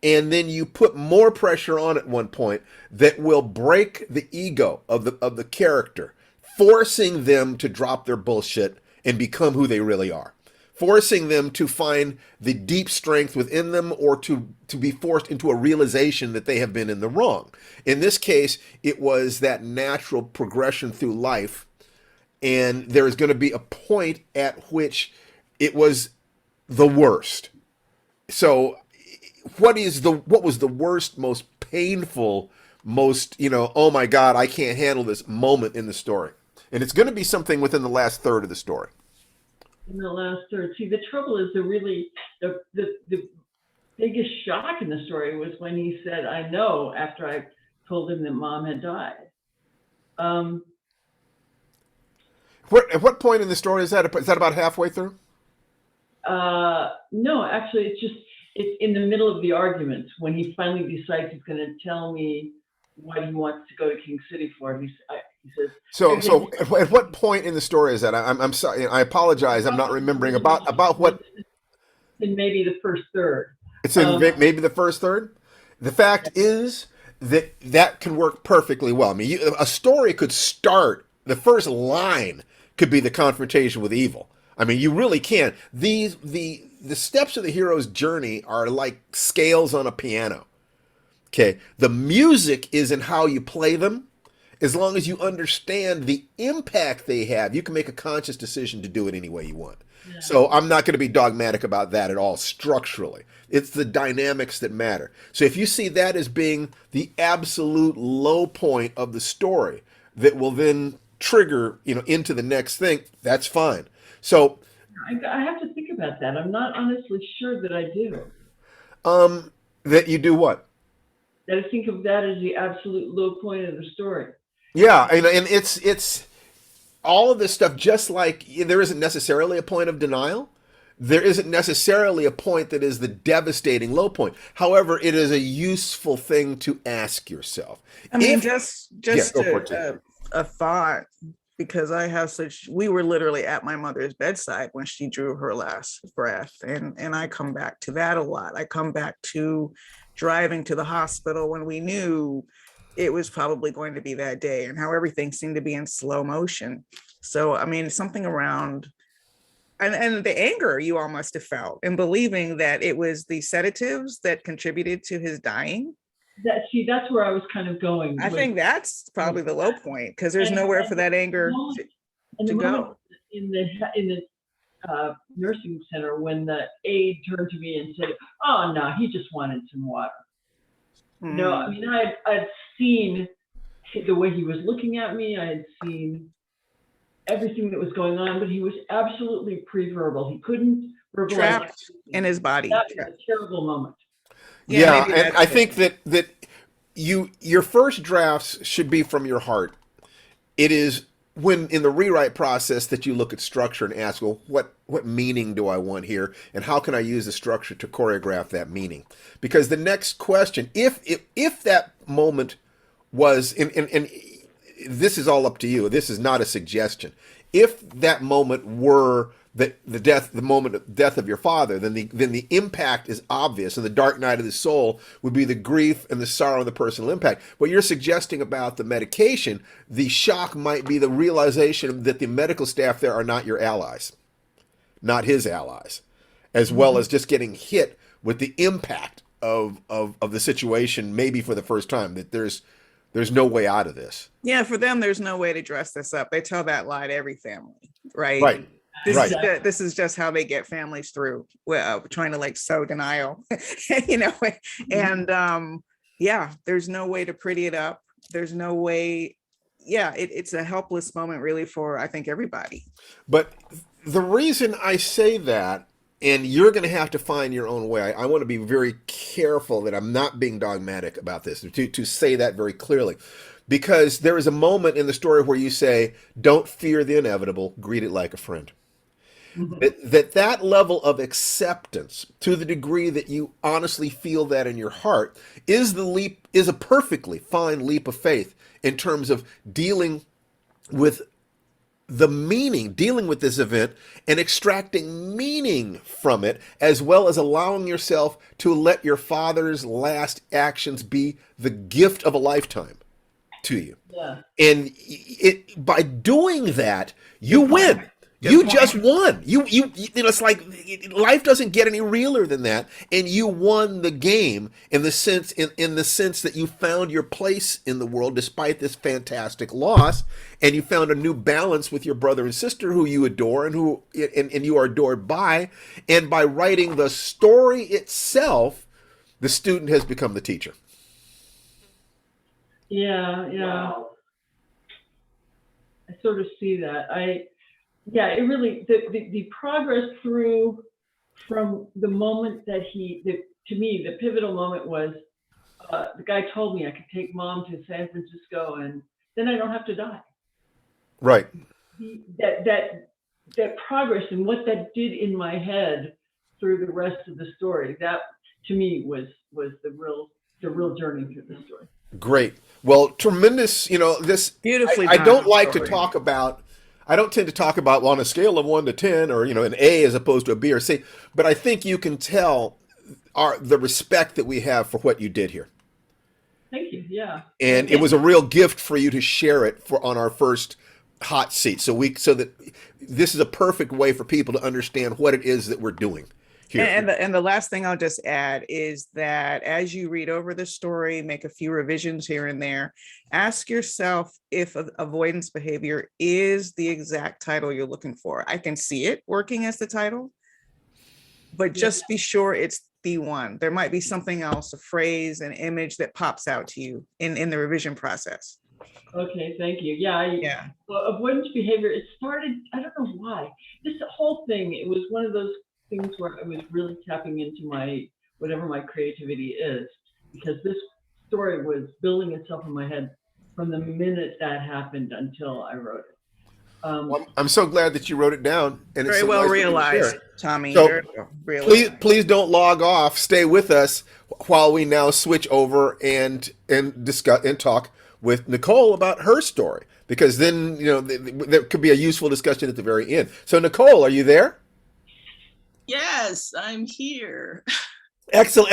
Speaker 1: and then you put more pressure on at one point that will break the ego of the character, forcing them to drop their bullshit and become who they really are, forcing them to find the deep strength within them, or to be forced into a realization that they have been in the wrong. In this case, it was that natural progression through life, and there is going to be a point at which it was the worst. So what was the worst, most painful, most, oh my God, I can't handle this moment in the story? And it's going to be something within the last third of the story.
Speaker 2: In the last third. See, the trouble is the biggest shock in the story was when he said, "I know," after I told him that Mom had died.
Speaker 1: At what point in the story is that? Is that about halfway through?
Speaker 2: No, actually, it's in the middle of the argument when he finally decides he's going to tell me what he wants to go to King City for. He says.
Speaker 1: So at what point in the story is that? I'm sorry. I apologize. I'm not remembering about what.
Speaker 2: In maybe the first third.
Speaker 1: It's in maybe the first third. The fact is that can work perfectly well. I mean, a story could start. The first line could be the confrontation with evil. I mean, you really can. The steps of the hero's journey are like scales on a piano. Okay, the music is in how you play them. As long as you understand the impact they have, you can make a conscious decision to do it any way you want. Yeah. So I'm not going to be dogmatic about that at all structurally. It's the dynamics that matter. So if you see that as being the absolute low point of the story that will then trigger, into the next thing, that's fine. So
Speaker 2: I have to think about that. I'm not honestly sure that I do.
Speaker 1: That you do what?
Speaker 2: That I think of that as the absolute low point of the story.
Speaker 1: Yeah, and it's all of this stuff. Just like there isn't necessarily a point of denial, there isn't necessarily a point that is the devastating low point. However, it is a useful thing to ask yourself.
Speaker 3: I mean, just a thought, because we were literally at my mother's bedside when she drew her last breath. And I come back to that a lot. I come back to driving to the hospital when we knew it was probably going to be that day, and how everything seemed to be in slow motion. So, I mean, something around, and the anger you all must have felt in believing that it was the sedatives that contributed to his dying.
Speaker 2: That's where I was kind of going.
Speaker 3: I think that's probably the low point, because there's nowhere for that anger to go.
Speaker 2: In the nursing center, when the aide turned to me and said, "Oh no, he just wanted some water." No, I mean, I'd seen the way he was looking at me. I had seen everything that was going on, but he was absolutely pre-verbal. He couldn't verbalize.
Speaker 3: Trapped in his body.
Speaker 2: That was a terrible moment.
Speaker 1: Yeah, and I think that your first drafts should be from your heart. It is when in the rewrite process that you look at structure and ask, well, what meaning do I want here, and how can I use the structure to choreograph that meaning? Because the next question, if that moment was, and this is all up to you, this is not a suggestion. If that moment were the moment of death of your father, then the impact is obvious, and the dark night of the soul would be the grief and the sorrow and the personal impact. What you're suggesting about the medication, the shock might be the realization that the medical staff there are not your allies, not his allies, as well as just getting hit with the impact of the situation, maybe for the first time, that there's no way out of this.
Speaker 3: Yeah, for them, there's no way to dress this up. They tell that lie to every family, right?
Speaker 1: Right.
Speaker 3: This is just how they get families through, trying to sow denial, and there's no way to pretty it up. There's no way. Yeah, it's a helpless moment really for, I think, everybody.
Speaker 1: But The reason I say that, and you're going to have to find your own way, I want to be very careful that I'm not being dogmatic about this, to say that very clearly. Because there is a moment in the story where you say, don't fear the inevitable, greet it like a friend. That level of acceptance, to the degree that you honestly feel that in your heart, is a perfectly fine leap of faith in terms of dealing with dealing with this event and extracting meaning from it, as well as allowing yourself to let your father's last actions be the gift of a lifetime to you.
Speaker 2: Yeah.
Speaker 1: And by doing that, you win. You just won. It's like life doesn't get any realer than that, and you won the game in the sense that you found your place in the world despite this fantastic loss, and you found a new balance with your brother and sister who you adore and you are adored by, and by writing the story itself, the student has become the teacher.
Speaker 2: Yeah, yeah. Wow. I sort of see that. It really, the progress through from the moment that to me, the pivotal moment was, the guy told me I could take mom to San Francisco and then I don't have to die.
Speaker 1: Right.
Speaker 2: That progress and what that did in my head through the rest of the story, that to me was the real journey through the story.
Speaker 1: Great. Well, tremendous, this
Speaker 3: Beautifully
Speaker 1: I
Speaker 3: done
Speaker 1: don't like
Speaker 3: story.
Speaker 1: to talk about I don't tend to talk about on a scale of 1 to 10 or an A as opposed to a B or C, but I think you can tell the respect that we have for what you did here.
Speaker 2: Thank you. Yeah.
Speaker 1: And it was a real gift for you to share it on our first hot seat. So that this is a perfect way for people to understand what it is that we're doing here.
Speaker 3: And the last thing I'll just add is that as you read over the story, make a few revisions here and there, ask yourself if avoidance behavior is the exact title you're looking for. I can see it working as the title, but just be sure it's the one. There might be something else, a phrase, an image that pops out to you in the revision process.
Speaker 2: Okay, thank you. Yeah. Well, avoidance behavior, it started, I don't know why. This whole thing, it was one of those things where I was really tapping into whatever my creativity is, because this story was building itself in my head from the minute that happened until I wrote it.
Speaker 1: Well, I'm so glad that you wrote it down. And
Speaker 3: very well realized, Tommy.
Speaker 1: So please don't log off. Stay with us while we now switch over and discuss and talk with Nicole about her story, because then there could be a useful discussion at the very end. So Nicole, are you there?
Speaker 4: Yes, I'm here.
Speaker 1: Excellent.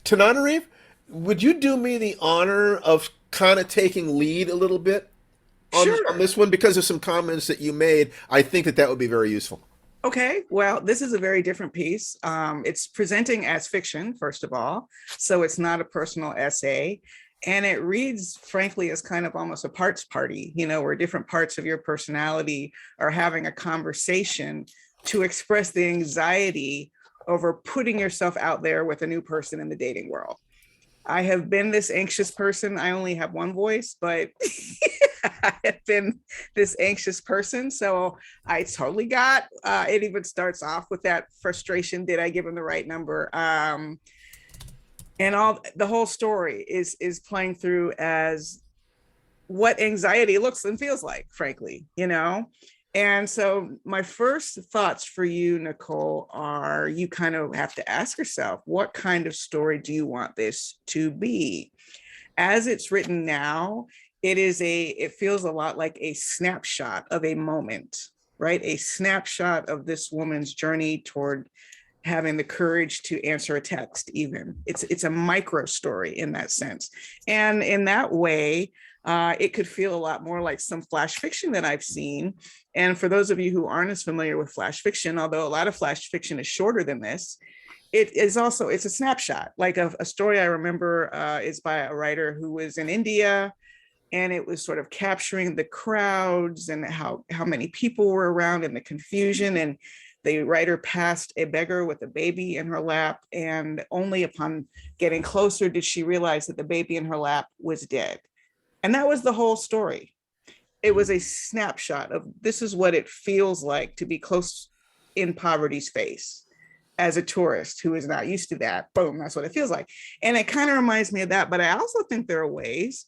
Speaker 1: Tananarive, would you do me the honor of kind of taking lead a little bit on this one, because of some comments that you made? I think that would be very useful.
Speaker 3: Okay, well, this is a very different piece. It's presenting as fiction, first of all, so it's not a personal essay. And it reads, frankly, as kind of almost a parts party, where different parts of your personality are having a conversation to express the anxiety over putting yourself out there with a new person in the dating world. I have been this anxious person. I only have one voice, but I have been this anxious person. So I totally got, it even starts off with that frustration. Did I give him the right number? And the whole story is playing through as what anxiety looks and feels like, frankly, And so my first thoughts for you, Nicole, are you kind of have to ask yourself, what kind of story do you want this to be? As it's written now, it feels a lot like a snapshot of a moment, right? A snapshot of this woman's journey toward having the courage to answer a text even. It's a micro story in that sense. And in that way, it could feel a lot more like some flash fiction that I've seen. And for those of you who aren't as familiar with flash fiction, although a lot of flash fiction is shorter than this, it's a snapshot. Like a story I remember is by a writer who was in India, and it was sort of capturing the crowds and how many people were around and the confusion. And the writer passed a beggar with a baby in her lap, and only upon getting closer did she realize that the baby in her lap was dead. And that was the whole story. it was a snapshot of this is what it feels like to be close in poverty's face as a tourist who is not used to that. Boom, that's what it feels like. And it kind of reminds me of that. But I also think there are ways,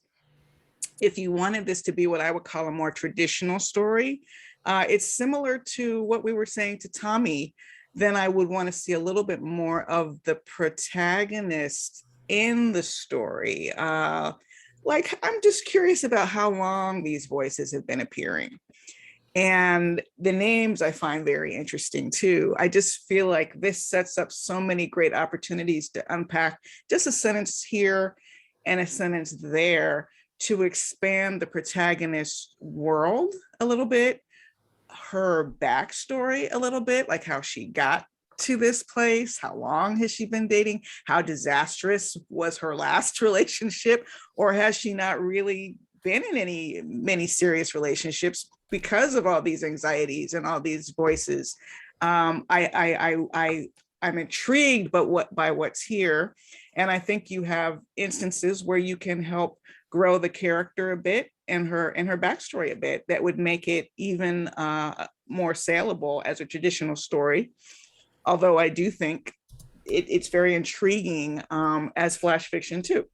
Speaker 3: if you wanted this to be what I would call a more traditional story, it's similar to what we were saying to Tommy. Then I would want to see a little bit more of the protagonist in the story. Like, I'm just curious about how long these voices have been appearing. And the names I find very interesting too. I just feel like this sets up so many great opportunities to unpack just a sentence here and a sentence there to expand the protagonist's world a little bit, her backstory a little bit, like how she got to this place, how long has she been dating, how disastrous was her last relationship, or has she not really been in many serious relationships because of all these anxieties and all these voices. I'm intrigued by what's here, and I think you have instances where you can help grow the character a bit and her backstory a bit that would make it even more saleable as a traditional story. Although I do think it's very intriguing as flash fiction too.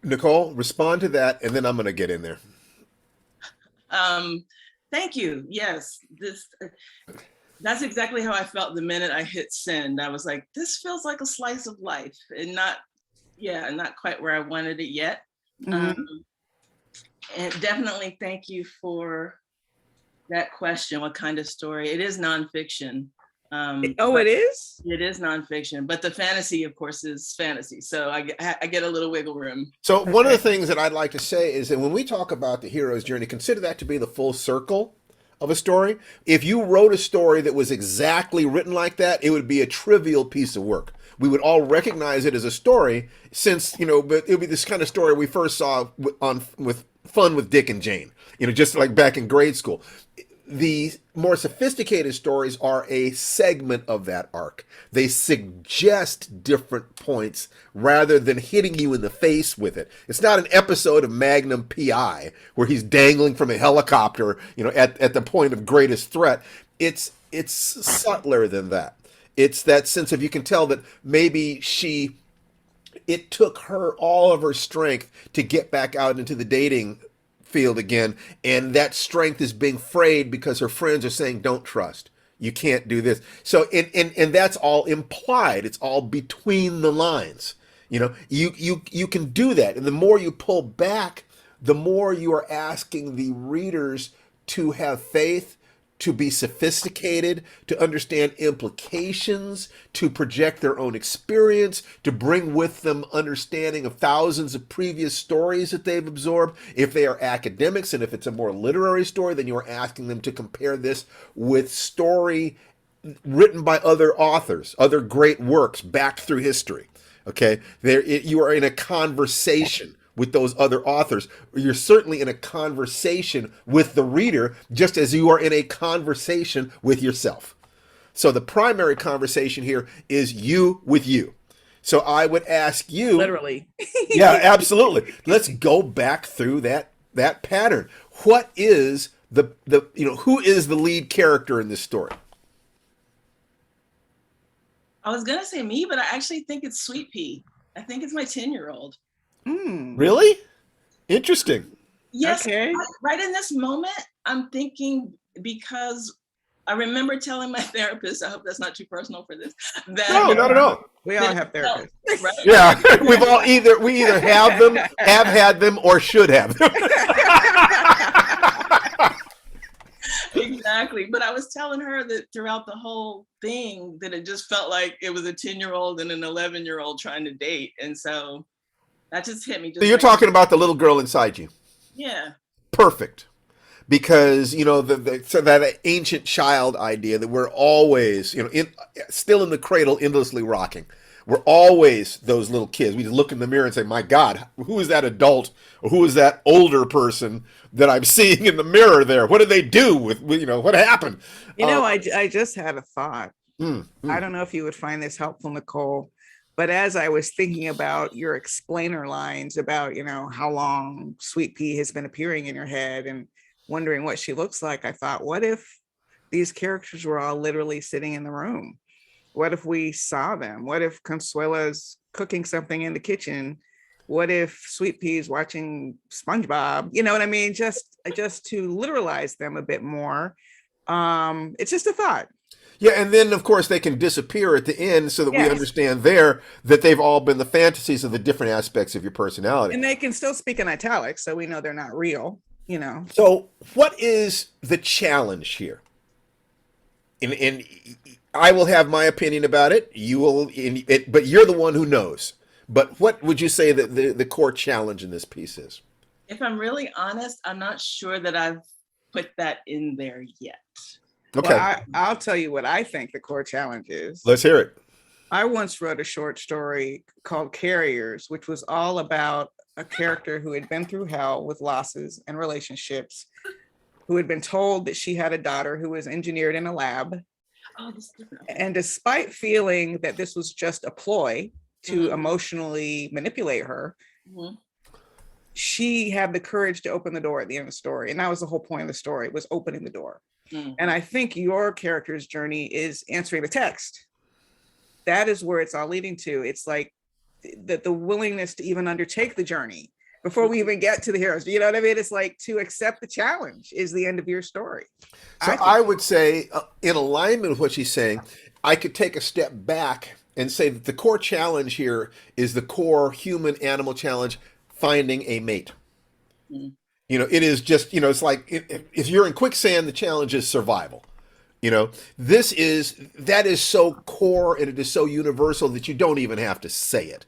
Speaker 1: Nicole, respond to that, and then I'm going to get in there.
Speaker 4: Thank you. Yes, that's exactly how I felt the minute I hit send. I was like, this feels like a slice of life, and not quite where I wanted it yet.
Speaker 3: Mm-hmm.
Speaker 4: And definitely thank you for that question. What kind of story? It is nonfiction.
Speaker 3: It is?
Speaker 4: It is nonfiction, but the fantasy, of course, is fantasy. So I get a little wiggle room.
Speaker 1: So one of the things that I'd like to say is that when we talk about the hero's journey, consider that to be the full circle of a story. If you wrote a story that was exactly written like that, it would be a trivial piece of work. We would all recognize it as a story since, but it would be this kind of story we first saw with Fun with Dick and Jane, just like back in grade school. The more sophisticated stories are a segment of that arc. They suggest different points rather than hitting you in the face with it. It's not an episode of Magnum PI where he's dangling from a helicopter, at the point of greatest threat. It's subtler than that. It's that sense of, you can tell that maybe it took her all of her strength to get back out into the dating field again, and that strength is being frayed because her friends are saying, don't trust, you can't do this. So and that's all implied. It's all between the lines. You can do that, and the more you pull back, the more you are asking the readers to have faith, to be sophisticated, to understand implications, to project their own experience, to bring with them understanding of thousands of previous stories that they've absorbed. If they are academics, and if it's a more literary story, then you are asking them to compare this with story written by other authors, other great works back through history. Okay, you are in a conversation with those other authors. You're certainly in a conversation with the reader, just as you are in a conversation with yourself. So the primary conversation here is you with you. So I would ask you,
Speaker 3: literally.
Speaker 1: Yeah, absolutely. Let's go back through that pattern. What is who is the lead character in this story?
Speaker 4: I was gonna say me, but I actually think it's Sweet Pea. I think it's my 10-year-old.
Speaker 1: Really? Interesting.
Speaker 4: Yes.
Speaker 3: Okay.
Speaker 4: Right in this moment, I'm thinking, because I remember telling my therapist, I hope that's not too personal for this.
Speaker 1: No, not at all.
Speaker 3: We all have therapists.
Speaker 4: Right?
Speaker 1: Yeah, we either have them, have had them, or should have them.
Speaker 4: Exactly. But I was telling her that throughout the whole thing, that it just felt like it was a 10-year-old and an 11-year-old trying to date. And so that just hit me.
Speaker 1: So you're talking about the little girl inside you.
Speaker 4: Yeah.
Speaker 1: Perfect. Because, so that ancient child idea that we're always, still in the cradle, endlessly rocking. We're always those little kids. We just look in the mirror and say, my God, who is that adult, or who is that older person that I'm seeing in the mirror there? What did they do with what happened?
Speaker 3: I just had a thought. I don't know if you would find this helpful, Nicole, But as I was thinking about your explainer lines about, how long Sweet Pea has been appearing in your head and wondering what she looks like, I thought, what if these characters were all literally sitting in the room? What if we saw them? What if Consuela's cooking something in the kitchen? What if Sweet Pea's watching SpongeBob? You know what I mean? Just to literalize them a bit more. It's just a thought.
Speaker 1: Yeah, and then of course they can disappear at the end so that we
Speaker 3: Yes.
Speaker 1: understand there that they've all been the fantasies of the different aspects of your personality.
Speaker 3: And they can still speak in italics, so we know they're not real,
Speaker 1: So what is the challenge here? And I will have my opinion about it. You will, but you're the one who knows. But what would you say that the core challenge in this piece is?
Speaker 4: If I'm really honest, I'm not sure that I've put that in there yet.
Speaker 1: Okay,
Speaker 3: Well, I'll tell you what I think the core challenge is.
Speaker 1: let's hear it.
Speaker 3: I once wrote a short story called Carriers, which was all about a character who had been through hell with losses and relationships, who had been told that she had a daughter who was engineered in a lab.
Speaker 4: Oh, this is different.
Speaker 3: And despite feeling that this was just a ploy to emotionally manipulate her, she had the courage to open the door at the end of the story. And that was the whole point of the story, was opening the door. And I think your character's journey is answering the text. That is where it's all leading to. It's like the willingness to even undertake the journey before we even get to the heroes. You know what I mean? It's like to accept the challenge is the end of your story.
Speaker 1: So I would say, in alignment with what she's saying, I could take a step back and say that the core challenge here is the core human-animal challenge, finding a mate. It is just, it's like if you're in quicksand, the challenge is survival. That is so core and it is so universal that you don't even have to say it.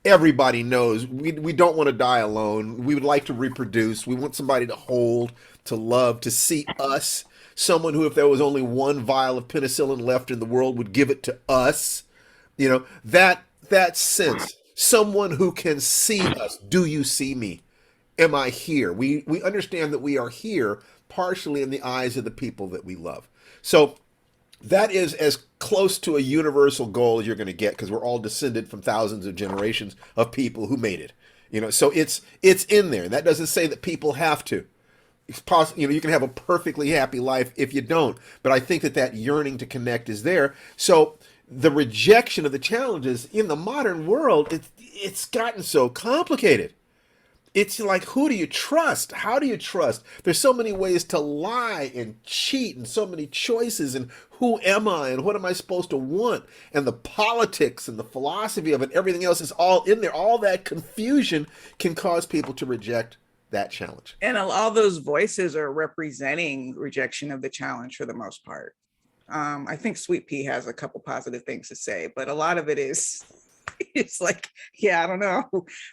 Speaker 1: Everybody knows we don't want to die alone. We would like to reproduce. We want somebody to hold, to love, to see us. Someone who, if there was only one vial of penicillin left in the world, would give it to us. That sense. Someone who can see us. Do you see me? Am I here? We understand that we are here partially in the eyes of the people that we love. So that is as close to a universal goal as you're going to get, because we're all descended from thousands of generations of people who made it. So it's in there. That doesn't say that people have to. It's possible, you can have a perfectly happy life if you don't. But I think that yearning to connect is there. So the rejection of the challenges in the modern world, it's gotten so complicated. It's like, who do you trust? How do you trust? There's so many ways to lie and cheat and so many choices, and who am I and what am I supposed to want? And the politics and the philosophy of it, everything else is all in there. All that confusion can cause people to reject that challenge.
Speaker 3: And all those voices are representing rejection of the challenge for the most part. I think Sweet Pea has a couple positive things to say, but a lot of it is... it's like, I don't know.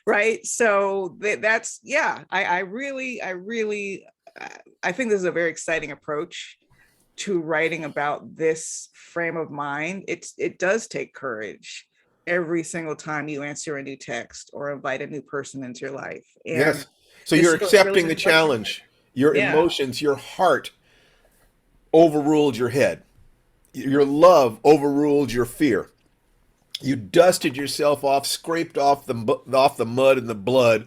Speaker 3: Right. So that's, I really, I think this is a very exciting approach to writing about this frame of mind. It does take courage every single time you answer a new text or invite a new person into your life. And
Speaker 1: yes. So you're accepting the challenge. Your emotions, your heart overruled your head. Your love overruled your fear. You dusted yourself off, scraped off the mud and the blood,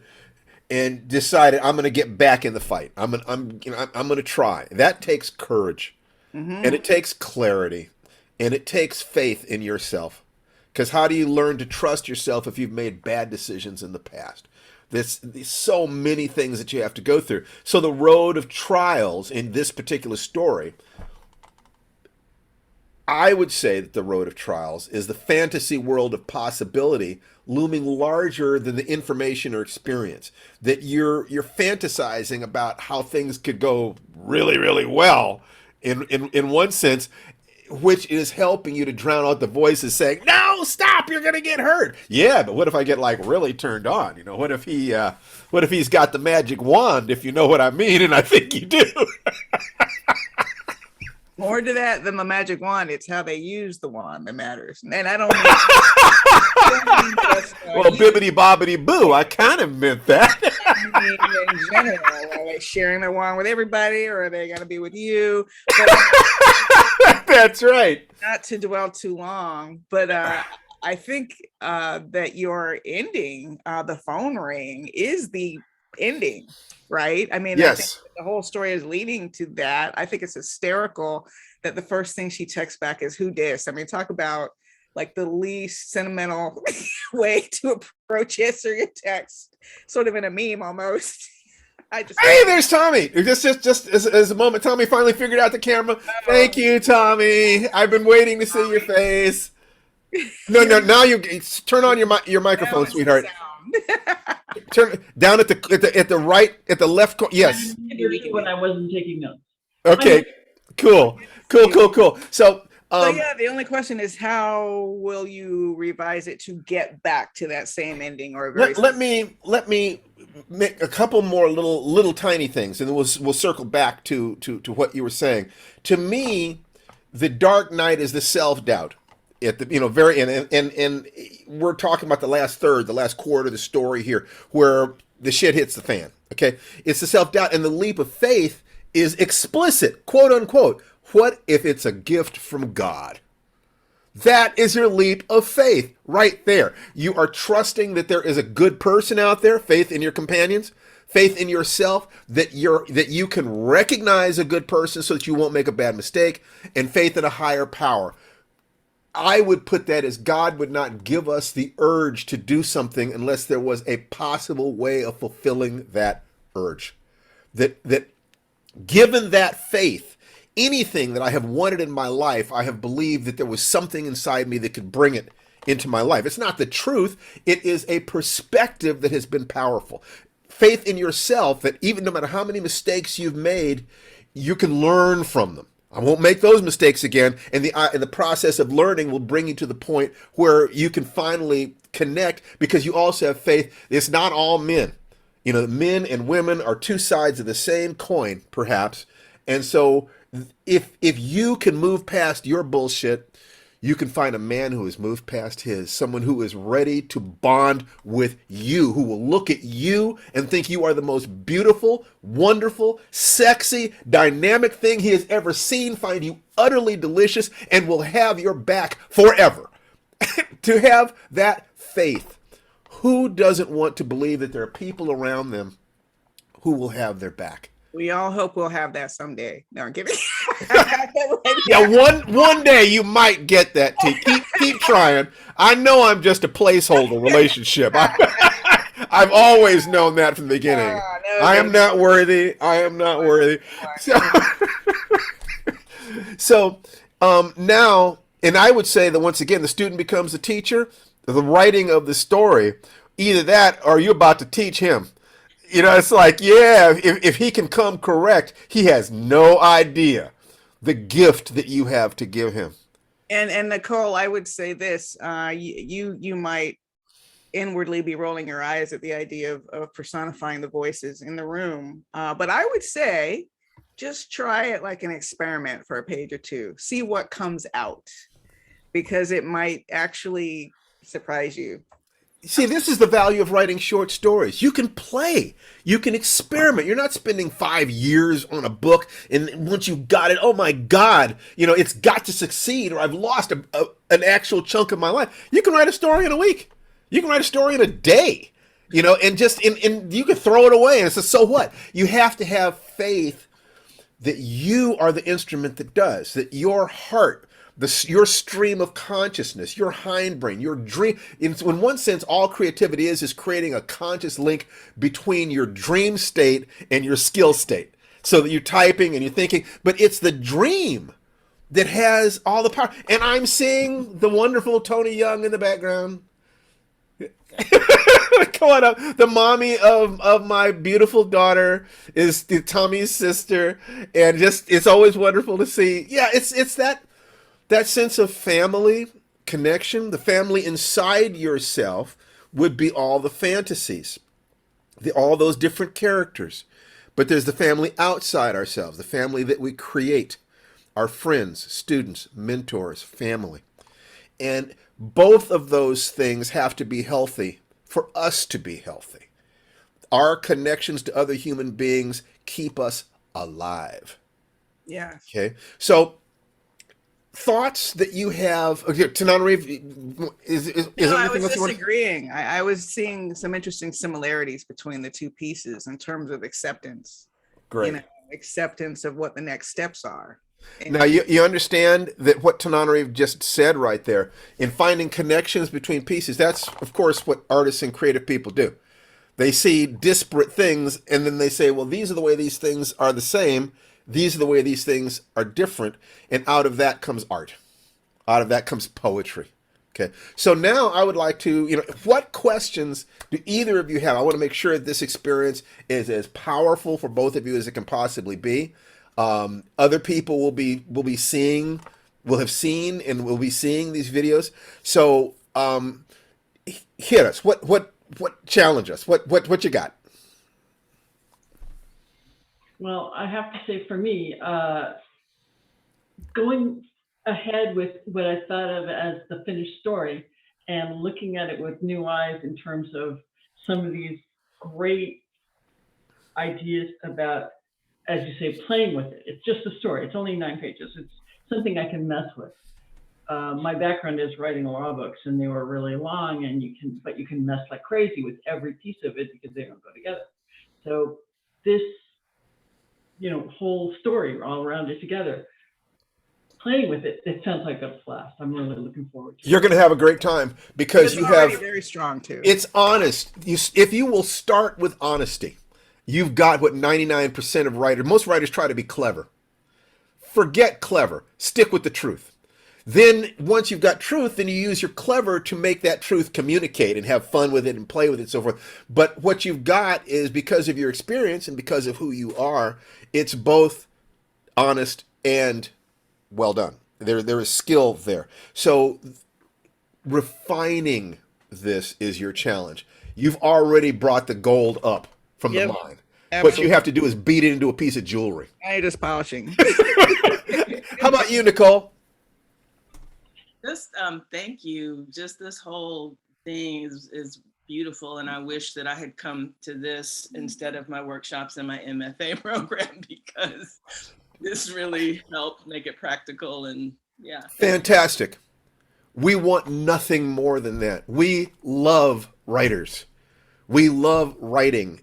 Speaker 1: and decided, I'm going to get back in the fight. I'm going to try. That takes courage, and it takes clarity, and it takes faith in yourself. Because how do you learn to trust yourself if you've made bad there's so many things that you have to go through. So the road of trials in this particular story, I would say that the road of trials is the fantasy world of possibility looming larger than the information or experience. That you're fantasizing about how things could go really, really well in one sense, which is helping you to drown out the voices saying, no, stop, you're going to get hurt. Yeah, but what if I get really turned on? What if he's got the magic wand, if you know what I mean? And I think you do.
Speaker 3: More to that than the magic wand, it's how they use the wand that matters. And I don't mean just,
Speaker 1: well, bibbity bobbity boo. I kind of meant that.
Speaker 3: I mean, in general, are they sharing their wand with everybody, or are they going to be with you? But
Speaker 1: that's right.
Speaker 3: Not to dwell too long, but I think that your ending, the phone ring, is the ending, right? I mean, I think
Speaker 1: Yes.
Speaker 3: the whole story is leading to that. I think it's hysterical that the first thing she texts back is "Who dis?" I mean, talk about like the least sentimental way to approach answering a text, sort of in a meme almost. I just
Speaker 1: Hey, there's Tommy. Just as a moment, Tommy finally figured out the camera. Thank you, Tommy. I've been waiting to see your face. No, no. Now you turn on your
Speaker 3: now
Speaker 1: microphone,
Speaker 3: it's the
Speaker 1: sweetheart.
Speaker 3: sound.
Speaker 1: Turn down at the right at the left corner. Yes.
Speaker 2: When I wasn't taking notes.
Speaker 1: Okay. Cool. Cool. So
Speaker 3: So yeah, the only question is how will you revise it to get back to that same ending or a very
Speaker 1: let me make a couple more little tiny things, and then we'll circle back to what you were saying. To me, the Dark Knight is the self doubt at the very end, and we're talking about the last third, the last quarter of the story here, where the shit hits the fan. Okay, it's the self doubt, and the leap of faith is explicit, quote unquote. What if it's a gift from God? That is your leap of faith right there. You are trusting that there is a good person out there, faith in your companions, faith in yourself, that you can recognize a good person so that you won't make a bad mistake, and faith in a higher power. I would put that as God would not give us the urge to do something unless there was a possible way of fulfilling that urge. That given that faith, anything that I have wanted in my life, I have believed that there was something inside me that could bring it into my life. It's not the truth. It is a perspective that has been powerful. Faith in yourself that even no matter how many mistakes you've made, you can learn from them. I won't make those mistakes again. And the process of learning will bring you to the point where you can finally connect, because you also have faith. It's not all men. Men and women are two sides of the same coin, perhaps. And so if you can move past your bullshit, you can find a man who has moved past his, someone who is ready to bond with you, who will look at you and think you are the most beautiful, wonderful, sexy, dynamic thing he has ever seen, find you utterly delicious, and will have your back forever. To have that faith. Who doesn't want to believe that there are people around them who will have their back?
Speaker 3: We all hope we'll have that someday. No, I'm kidding.
Speaker 1: Yeah, one day you might get that. Keep trying. I know I'm just a placeholder relationship. I've always known that from the beginning. I am not worthy. I am not worthy. So now, and I would say that once again, the student becomes the teacher. The writing of the story, either that or you're about to teach him. It's like, yeah, if he can come correct, he has no idea the gift that you have to give him.
Speaker 3: And Nicole, I would say this: you might inwardly be rolling your eyes at the idea of personifying the voices in the room, but I would say just try it like an experiment for a page or two, see what comes out, because it might actually surprise you.
Speaker 1: See, this is the value of writing short stories. You can play. You can experiment. You're not spending 5 years on a book, and once you've got it, oh my God, it's got to succeed, or I've lost an actual chunk of my life. You can write a story in a week. You can write a story in a day, and you can throw it away, and it's so what? You have to have faith that you are the instrument that does, that your heart, your stream of consciousness, your hindbrain, your dream. In one sense, all creativity is creating a conscious link between your dream state and your skill state. So that you're typing and you're thinking, but it's the dream that has all the power. And I'm seeing the wonderful Tony Young in the background. Come on up. The mommy of my beautiful daughter is Tommy's sister. And it's always wonderful to see. Yeah, it's that sense of family connection. The family inside yourself would be all the fantasies, all those different characters. But there's the family outside ourselves, the family that we create, our friends, students, mentors, family. And both of those things have to be healthy for us to be healthy. Our connections to other human beings keep us alive.
Speaker 3: Yeah.
Speaker 1: Okay. So thoughts that you have? Okay, Tananarive, is
Speaker 3: No, I
Speaker 1: anything
Speaker 3: was
Speaker 1: else you
Speaker 3: just
Speaker 1: want?
Speaker 3: agreeing. I was seeing some interesting similarities between the two pieces in terms of acceptance, you
Speaker 1: Great.
Speaker 3: know, acceptance of what the next steps are.
Speaker 1: Now you understand that what Tananarive just said right there in finding connections between pieces. That's of course what artists and creative people do. They see disparate things and then they say, well, these are the way these things are the same. These are the way these things are different. And out of that comes art. Out of that comes poetry. Okay. So now I would like to, what questions do either of you have? I want to make sure that this experience is as powerful for both of you as it can possibly be. Other people will have seen and will be seeing these videos. So hit us. What challenge us? What you got?
Speaker 2: Well, I have to say for me, going ahead with what I thought of as the finished story and looking at it with new eyes in terms of some of these great ideas about, as you say, playing with it. It's just a story. It's only 9 pages. It's something I can mess with. My background is writing law books, and they were really long, and you can mess like crazy with every piece of it because they don't go together. So this, whole story all around it together, playing with it, it sounds like a blast. I'm really looking forward to it.
Speaker 1: You're going to have a great time because
Speaker 3: It's
Speaker 1: you
Speaker 3: already
Speaker 1: have.
Speaker 3: very strong too.
Speaker 1: It's honest. If you will start with honesty, you've got what 99% of writers. Most writers try to be clever. Forget clever. Stick with the truth. Then once you've got truth, then you use your clever to make that truth communicate and have fun with it and play with it and so forth. But what you've got is, because of your experience and because of who you are, it's both honest and well done. There is skill there. So refining this is your challenge. You've already brought the gold up from the
Speaker 3: Yep,
Speaker 1: mine. What
Speaker 3: absolutely.
Speaker 1: you have to do is beat it into a piece of jewelry.
Speaker 3: I just polishing.
Speaker 1: How about you, Nicole?
Speaker 4: Just thank you. Just this whole thing is beautiful, and I wish that I had come to this instead of my workshops and my MFA program, because this really helped make it practical. And yeah,
Speaker 1: Fantastic. We want nothing more than that. We love writers. We love writing.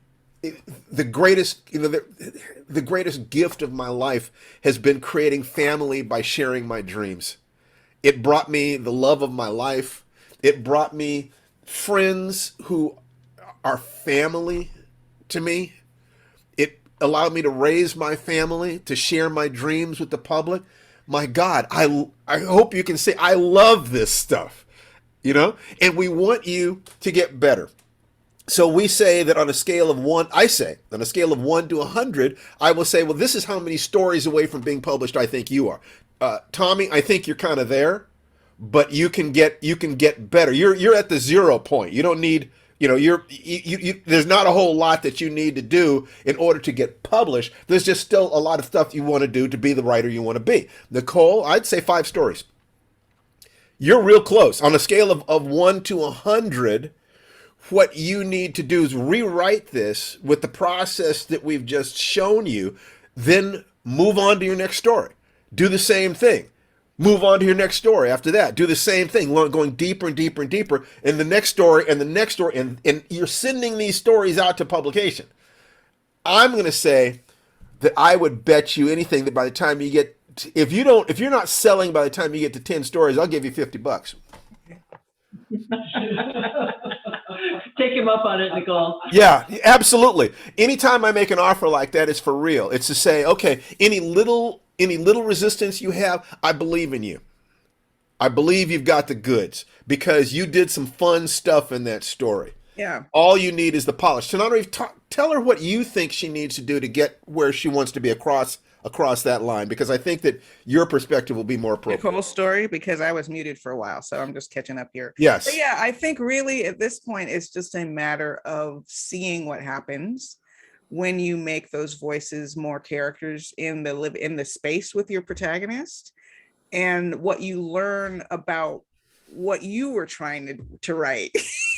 Speaker 1: The greatest, the greatest gift of my life has been creating family by sharing my dreams. It brought me the love of my life. It brought me friends who are family to me. It allowed me to raise my family, to share my dreams with the public. My God, I hope you can say I love this stuff, and we want you to get better. So we say that on a scale of 1, I say on a scale of 1 to 100, I will say, well, this is how many stories away from being published I think you are. Tommy, I think you're kind of there, but you can get better. You're at the 0 point. You don't need, there's not a whole lot that you need to do in order to get published. There's just still a lot of stuff you want to do to be the writer you want to be. Nicole, I'd say 5 stories. You're real close. On a scale of 1 to 100, what you need to do is rewrite this with the process that we've just shown you, then move on to your next story. Do the same thing. Move on to your next story after that. Do the same thing, going deeper and deeper and deeper in the next story and the next story, and you're sending these stories out to publication. I'm going to say that I would bet you anything that by the time you get, if you're not selling by the time you get to 10 stories, I'll give you $50.
Speaker 2: Take him up on it, Nicole.
Speaker 1: Yeah, absolutely. Anytime I make an offer like that, it's for real. It's to say, okay, any little resistance you have, I believe in you. I believe you've got the goods because you did some fun stuff in that story.
Speaker 3: Yeah.
Speaker 1: All you need is the polish. Tananarive, tell her what you think she needs to do to get where she wants to be across that line, because I think that your perspective will be more appropriate.
Speaker 3: Nicole's story, because I was muted for a while, so I'm just catching up here.
Speaker 1: Yes.
Speaker 3: But yeah, I think really at this point, it's just a matter of seeing what happens when you make those voices more characters in the space with your protagonist, and what you learn about what you were trying to write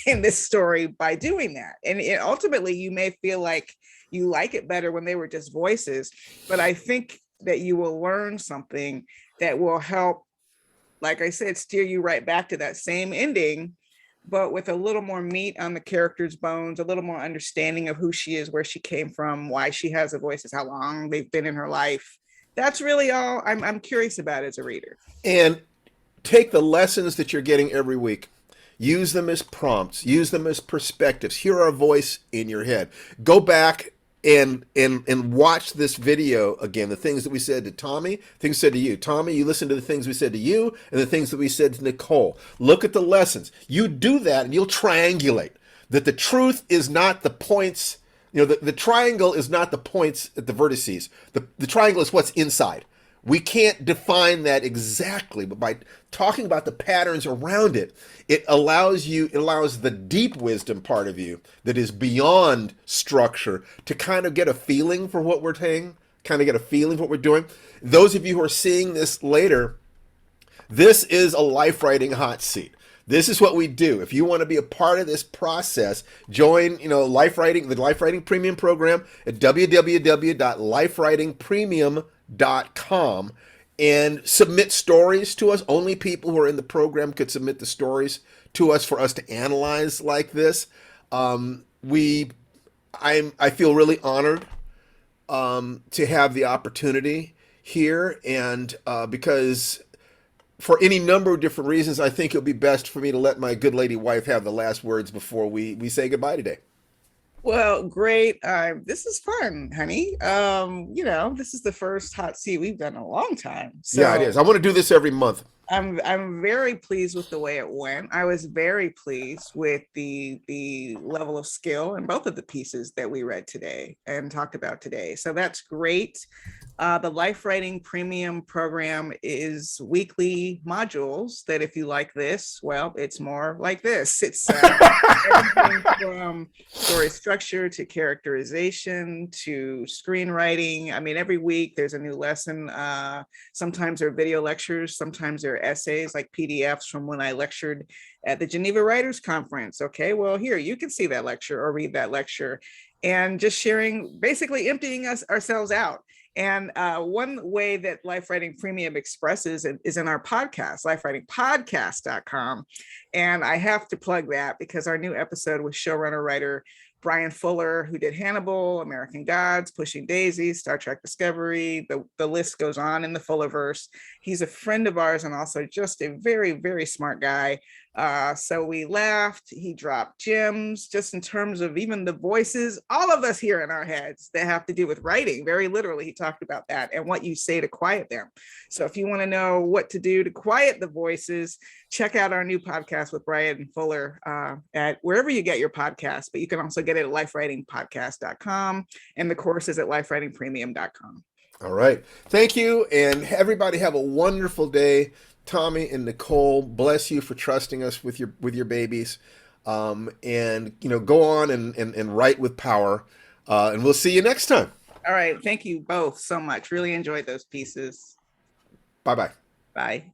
Speaker 3: in this story by doing that. And ultimately, you may feel like you like it better when they were just voices, but I think that you will learn something that will help like I said, steer you right back to that same ending, but with a little more meat on the character's bones, a little more understanding of who she is, where she came from, why she has the voices, how long they've been in her life. That's really all I'm curious about as a reader.
Speaker 1: And take the lessons that you're getting every week. Use them as prompts. Use them as perspectives. Hear our voice in your head. Go back and watch this video again. The things that we said to Tommy, things said to you. Tommy, you listen to the things we said to you and the things that we said to Nicole. Look at the lessons. You do that and you'll triangulate. That the truth is not the points. The triangle is not the points at the vertices. The triangle is what's inside. We can't define that exactly, but by talking about the patterns around it, it allows the deep wisdom part of you that is beyond structure to kind of get a feeling for what we're saying, kind of get a feeling for what we're doing. Those of you who are seeing this later, this is a life writing hot seat. This is what we do. If you want to be a part of this process, join, the Life Writing Premium program at www.lifewritingpremium.com and submit stories to us. Only people who are in the program could submit the stories to us for us to analyze like this. I feel really honored to have the opportunity here, and because for any number of different reasons, I think it'll be best for me to let my good lady wife have the last words before we say goodbye today.
Speaker 3: Well, great. This is fun, honey. This is the first hot seat we've done in a long time. So
Speaker 1: yeah, it is. I want to do this every month.
Speaker 3: I'm very pleased with the way it went. I was very pleased with the level of skill in both of the pieces that we read today and talked about today. So that's great. The Life Writing Premium program is weekly modules that if you like this, well, it's more like this. It's everything from story structure to characterization to screenwriting. I mean, every week there's a new lesson. Sometimes they're video lectures, sometimes they're essays like PDFs from when I lectured at the Geneva Writers Conference. Okay, well, here, you can see that lecture or read that lecture, and just sharing, basically emptying ourselves out. And one way that Life Writing Premium expresses is in our podcast, lifewritingpodcast.com. And I have to plug that because our new episode with showrunner writer Brian Fuller, who did Hannibal, American Gods, Pushing Daisies, Star Trek Discovery, the list goes on in the Fullerverse. He's a friend of ours and also just a very, very smart guy. So we laughed, he dropped gems just in terms of even the voices, all of us here in our heads that have to do with writing. Very literally, he talked about that and what you say to quiet them. So if you want to know what to do to quiet the voices, check out our new podcast with Brian Fuller at wherever you get your podcasts, but you can also get it at lifewritingpodcast.com, and the course is at lifewritingpremium.com.
Speaker 1: All right. Thank you. And everybody have a wonderful day. Tommy and Nicole, bless you for trusting us with your babies. And go on and write with power. And we'll see you next time.
Speaker 3: All right. Thank you both so much. Really enjoyed those pieces.
Speaker 1: Bye-bye.
Speaker 3: Bye.